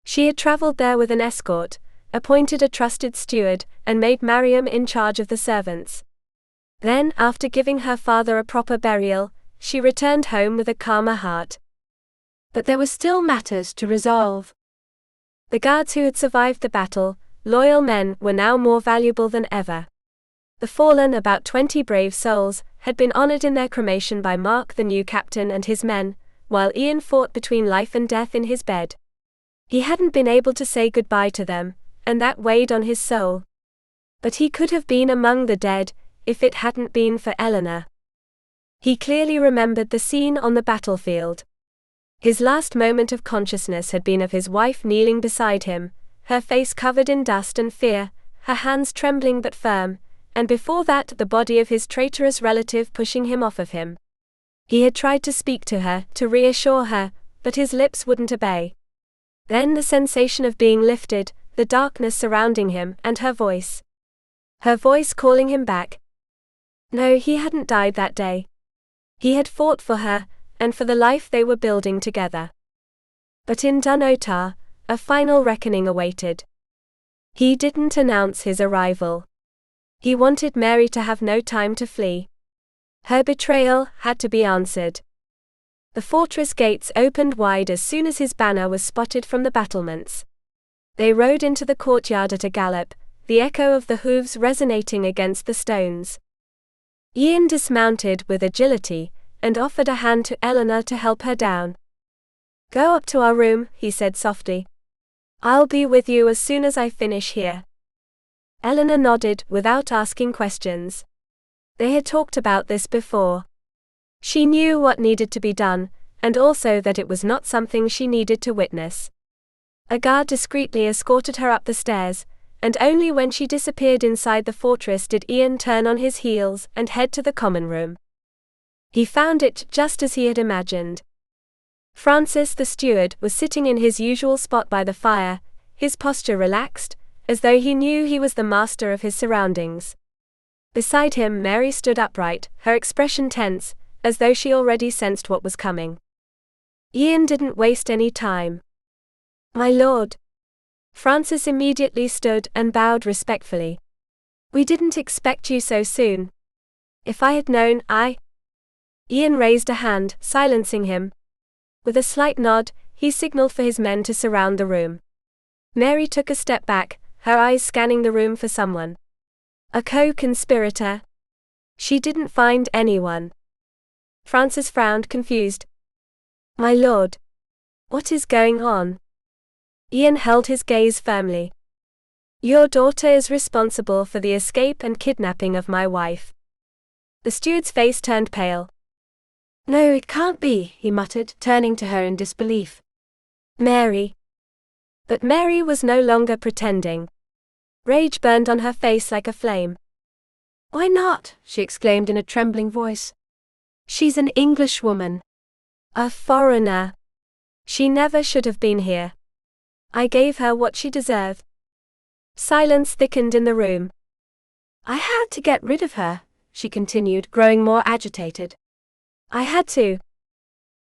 She had traveled there with an escort, appointed a trusted steward, and made Mariam in charge of the servants. Then, after giving her father a proper burial, she returned home with a calmer heart. But there were still matters to resolve. The guards who had survived the battle, loyal men, were now more valuable than ever. The fallen, about 20 brave souls, had been honored in their cremation by Mark, the new captain, and his men, while Iain fought between life and death in his bed. He hadn't been able to say goodbye to them, and that weighed on his soul. But he could have been among the dead, if it hadn't been for Eleanor. He clearly remembered the scene on the battlefield. His last moment of consciousness had been of his wife kneeling beside him, her face covered in dust and fear, her hands trembling but firm, and before that the body of his traitorous relative pushing him off of him. He had tried to speak to her, to reassure her, but his lips wouldn't obey. Then the sensation of being lifted, the darkness surrounding him, and her voice. Her voice calling him back. No, he hadn't died that day. He had fought for her, and for the life they were building together. But in Dunnottar, a final reckoning awaited. He didn't announce his arrival. He wanted Mary to have no time to flee. Her betrayal had to be answered. The fortress gates opened wide as soon as his banner was spotted from the battlements. They rode into the courtyard at a gallop, the echo of the hooves resonating against the stones. Iain dismounted with agility, and offered a hand to Eleanor to help her down. "Go up to our room," he said softly. "I'll be with you as soon as I finish here." Eleanor nodded without asking questions. They had talked about this before. She knew what needed to be done, and also that it was not something she needed to witness. A guard discreetly escorted her up the stairs, and only when she disappeared inside the fortress did Iain turn on his heels and head to the common room. He found it just as he had imagined. Francis the steward was sitting in his usual spot by the fire, his posture relaxed, as though he knew he was the master of his surroundings. Beside him Mary stood upright, her expression tense, as though she already sensed what was coming. Iain didn't waste any time. "My lord." Francis immediately stood and bowed respectfully. "We didn't expect you so soon. If I had known, Iain raised a hand, silencing him. With a slight nod, he signaled for his men to surround the room. Mary took a step back, her eyes scanning the room for someone. A co-conspirator? She didn't find anyone. Francis frowned, confused. "My lord. What is going on?" Iain held his gaze firmly. "Your daughter is responsible for the escape and kidnapping of my wife." The steward's face turned pale. "No, it can't be," he muttered, turning to her in disbelief. "Mary." But Mary was no longer pretending. Rage burned on her face like a flame. "Why not?" she exclaimed in a trembling voice. "She's an Englishwoman. A foreigner. She never should have been here. I gave her what she deserved." Silence thickened in the room. "I had to get rid of her," she continued, growing more agitated. "I had to."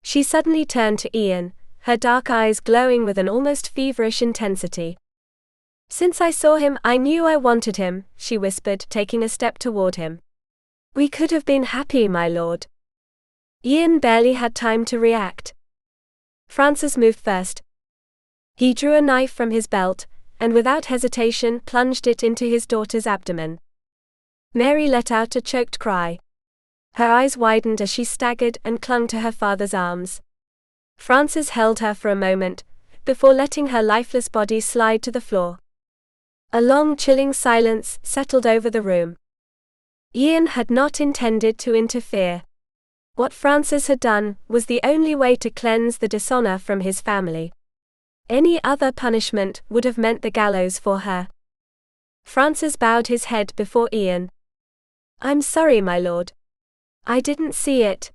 She suddenly turned to Iain, her dark eyes glowing with an almost feverish intensity. "Since I saw him, I knew I wanted him," she whispered, taking a step toward him. "We could have been happy, my lord." Iain barely had time to react. Francis moved first. He drew a knife from his belt, and without hesitation plunged it into his daughter's abdomen. Mary let out a choked cry. Her eyes widened as she staggered and clung to her father's arms. Francis held her for a moment, before letting her lifeless body slide to the floor. A long, chilling silence settled over the room. Iain had not intended to interfere. What Francis had done was the only way to cleanse the dishonor from his family. Any other punishment would have meant the gallows for her. Francis bowed his head before Iain. "I'm sorry, my lord. I didn't see it.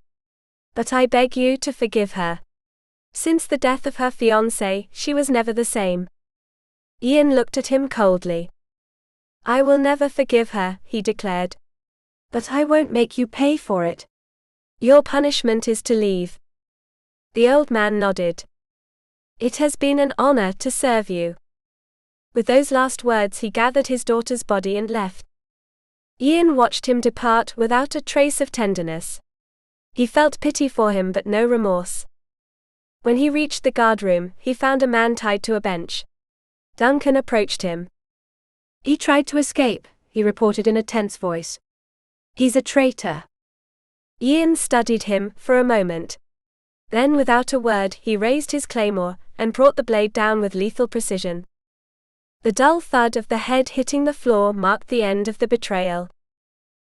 But I beg you to forgive her. Since the death of her fiancé, she was never the same." Iain looked at him coldly. "I will never forgive her," he declared. "But I won't make you pay for it. Your punishment is to leave." The old man nodded. "It has been an honor to serve you." With those last words he gathered his daughter's body and left. Iain watched him depart without a trace of tenderness. He felt pity for him but no remorse. When he reached the guardroom, he found a man tied to a bench. Duncan approached him. "He tried to escape," he reported in a tense voice. "He's a traitor." Iain studied him for a moment. Then without a word he raised his claymore, and brought the blade down with lethal precision. The dull thud of the head hitting the floor marked the end of the betrayal.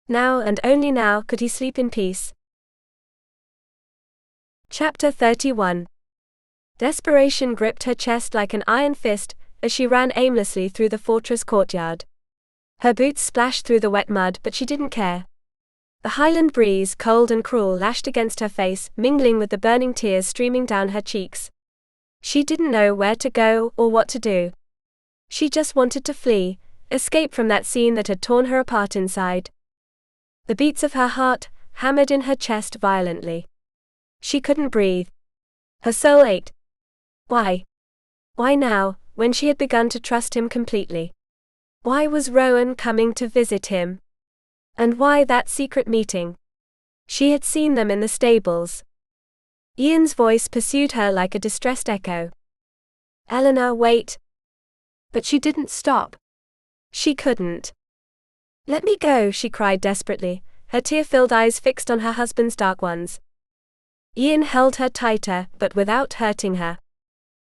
Now and only now could he sleep in peace. Chapter 31. Desperation gripped her chest like an iron fist, as she ran aimlessly through the fortress courtyard. Her boots splashed through the wet mud, but she didn't care. The Highland breeze, cold and cruel, lashed against her face, mingling with the burning tears streaming down her cheeks. She didn't know where to go or what to do. She just wanted to flee, escape from that scene that had torn her apart inside. The beats of her heart hammered in her chest violently. She couldn't breathe. Her soul ached. Why? Why now, when she had begun to trust him completely? Why was Rowan coming to visit him? And why that secret meeting? She had seen them in the stables. Iain's voice pursued her like a distressed echo. Eleanor, wait. But she didn't stop. She couldn't. Let me go, she cried desperately, her tear-filled eyes fixed on her husband's dark ones. Iain held her tighter, but without hurting her.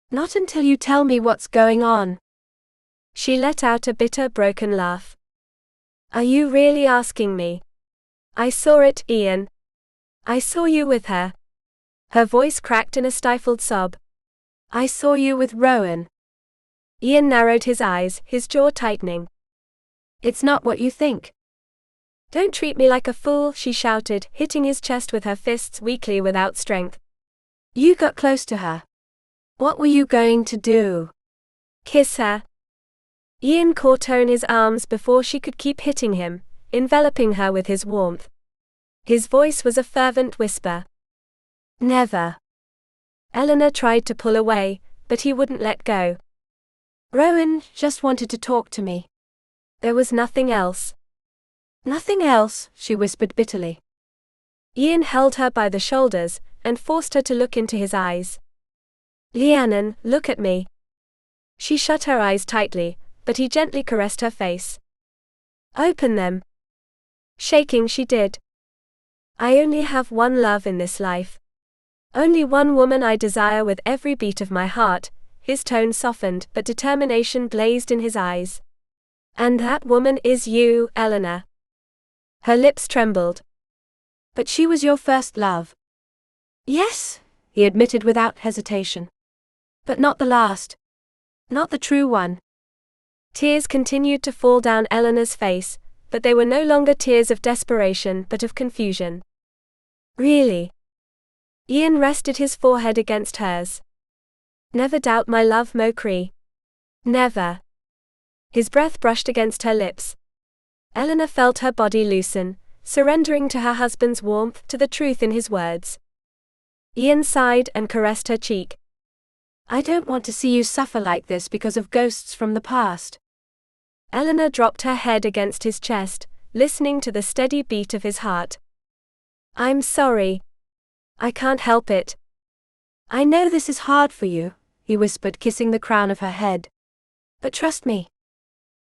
Not until you tell me what's going on. She let out a bitter, broken laugh. Are you really asking me? I saw it, Iain. I saw you with her. Her voice cracked in a stifled sob. I saw you with Rowan. Iain narrowed his eyes, his jaw tightening. It's not what you think. Don't treat me like a fool, she shouted, hitting his chest with her fists weakly without strength. You got close to her. What were you going to do? Kiss her. Iain caught her in his arms before she could keep hitting him, enveloping her with his warmth. His voice was a fervent whisper. Never. Eleanor tried to pull away, but he wouldn't let go. Rowan just wanted to talk to me. There was nothing else. Nothing else, she whispered bitterly. Iain held her by the shoulders and forced her to look into his eyes. Rhiannon, look at me. She shut her eyes tightly, but he gently caressed her face. Open them. Shaking, she did. I only have one love in this life. Only one woman I desire with every beat of my heart. His tone softened, but determination blazed in his eyes. And that woman is you, Eleanor. Her lips trembled. But she was your first love. Yes, he admitted without hesitation. But not the last. Not the true one. Tears continued to fall down Eleanor's face, but they were no longer tears of desperation but of confusion. Really? Iain rested his forehead against hers. Never doubt my love, Mokri. Never. His breath brushed against her lips. Eleanor felt her body loosen, surrendering to her husband's warmth, to the truth in his words. Iain sighed and caressed her cheek. I don't want to see you suffer like this because of ghosts from the past. Eleanor dropped her head against his chest, listening to the steady beat of his heart. I'm sorry. I can't help it. I know this is hard for you, he whispered, kissing the crown of her head. But trust me.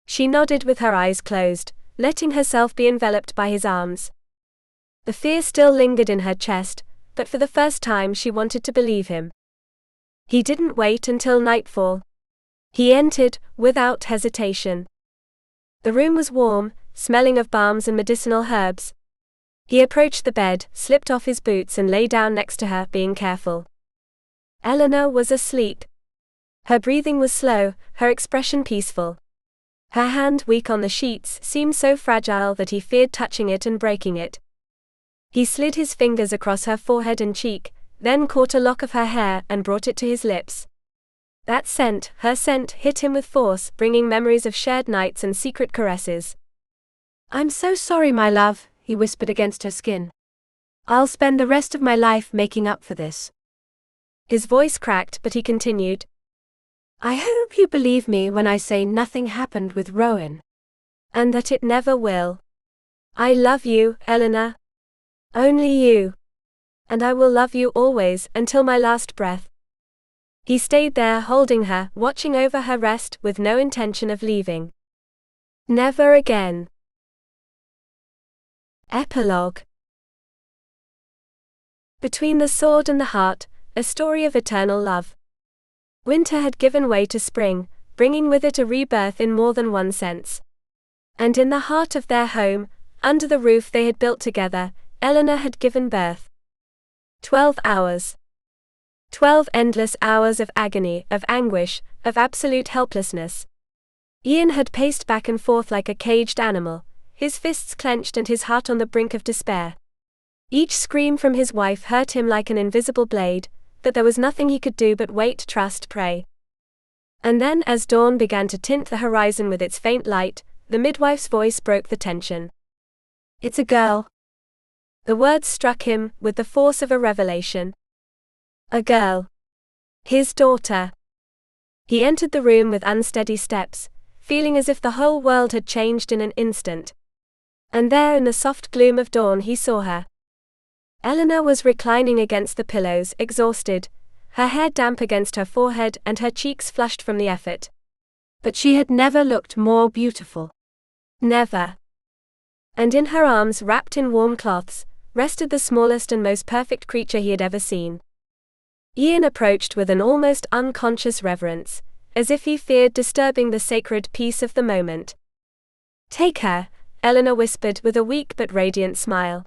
She nodded with her eyes closed, letting herself be enveloped by his arms. The fear still lingered in her chest, but for the first time she wanted to believe him. He didn't wait until nightfall. He entered, without hesitation. The room was warm, smelling of balms and medicinal herbs. He approached the bed, slipped off his boots and lay down next to her, being careful. Eleanor was asleep. Her breathing was slow, her expression peaceful. Her hand, weak on the sheets, seemed so fragile that he feared touching it and breaking it. He slid his fingers across her forehead and cheek, then caught a lock of her hair and brought it to his lips. That scent, her scent, hit him with force, bringing memories of shared nights and secret caresses. I'm so sorry, my love, he whispered against her skin. I'll spend the rest of my life making up for this. His voice cracked, but he continued. I hope you believe me when I say nothing happened with Rowan. And that it never will. I love you, Eleanor. Only you. And I will love you always, until my last breath. He stayed there holding her, watching over her rest, with no intention of leaving. Never again. Epilogue. Between the Sword and the Heart, a story of eternal love. Winter had given way to spring, bringing with it a rebirth in more than one sense. And in the heart of their home, under the roof they had built together, Eleanor had given birth. 12 hours. 12 endless hours of agony, of anguish, of absolute helplessness. Iain had paced back and forth like a caged animal, his fists clenched and his heart on the brink of despair. Each scream from his wife hurt him like an invisible blade, but there was nothing he could do but wait, trust, pray. And then, as dawn began to tint the horizon with its faint light, the midwife's voice broke the tension. It's a girl. The words struck him with the force of a revelation. A girl. His daughter. He entered the room with unsteady steps, feeling as if the whole world had changed in an instant. And there in the soft gloom of dawn he saw her. Eleanor was reclining against the pillows, exhausted, her hair damp against her forehead and her cheeks flushed from the effort. But she had never looked more beautiful. Never. And in her arms, wrapped in warm cloths, rested the smallest and most perfect creature he had ever seen. Iain approached with an almost unconscious reverence, as if he feared disturbing the sacred peace of the moment. "Take her," Eleanor whispered with a weak but radiant smile.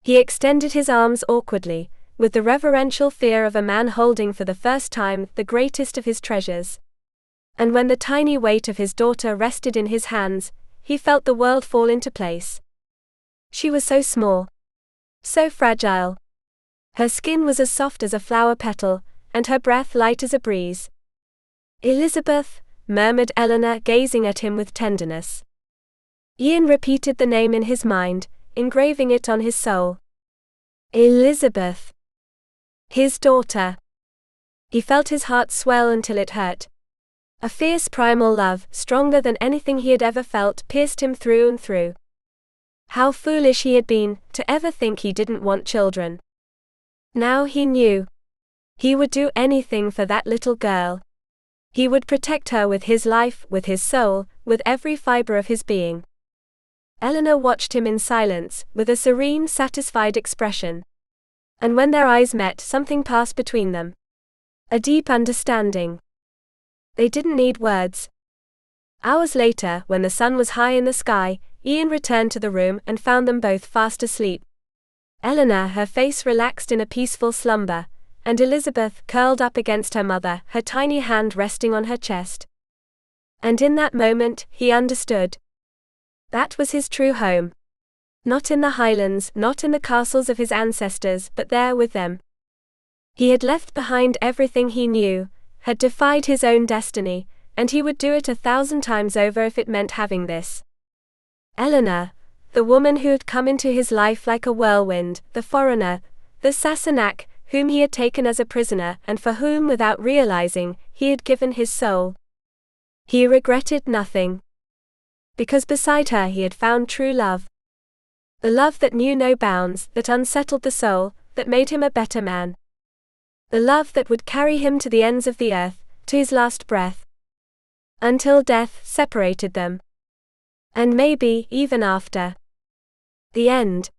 He extended his arms awkwardly, with the reverential fear of a man holding for the first time the greatest of his treasures. And when the tiny weight of his daughter rested in his hands, he felt the world fall into place. She was so small. So fragile. Her skin was as soft as a flower petal, and her breath light as a breeze. "Elizabeth," murmured Eleanor, gazing at him with tenderness. Iain repeated the name in his mind, engraving it on his soul. Elizabeth. His daughter. He felt his heart swell until it hurt. A fierce primal love, stronger than anything he had ever felt, pierced him through and through. How foolish he had been, to ever think he didn't want children. Now he knew. He would do anything for that little girl. He would protect her with his life, with his soul, with every fiber of his being. Eleanor watched him in silence, with a serene, satisfied expression. And when their eyes met, something passed between them. A deep understanding. They didn't need words. Hours later, when the sun was high in the sky, Iain returned to the room and found them both fast asleep. Eleanor, her face relaxed in a peaceful slumber, and Elizabeth, curled up against her mother, her tiny hand resting on her chest. And in that moment, he understood. That was his true home. Not in the Highlands, not in the castles of his ancestors, but there with them. He had left behind everything he knew, had defied his own destiny, and he would do it 1,000 times over if it meant having this. Eleanor, the woman who had come into his life like a whirlwind, the foreigner, the Sassenach, whom he had taken as a prisoner and for whom, without realizing, he had given his soul. He regretted nothing. Because beside her he had found true love. The love that knew no bounds, that unsettled the soul, that made him a better man. The love that would carry him to the ends of the earth, to his last breath. Until death separated them. And maybe even after. The end.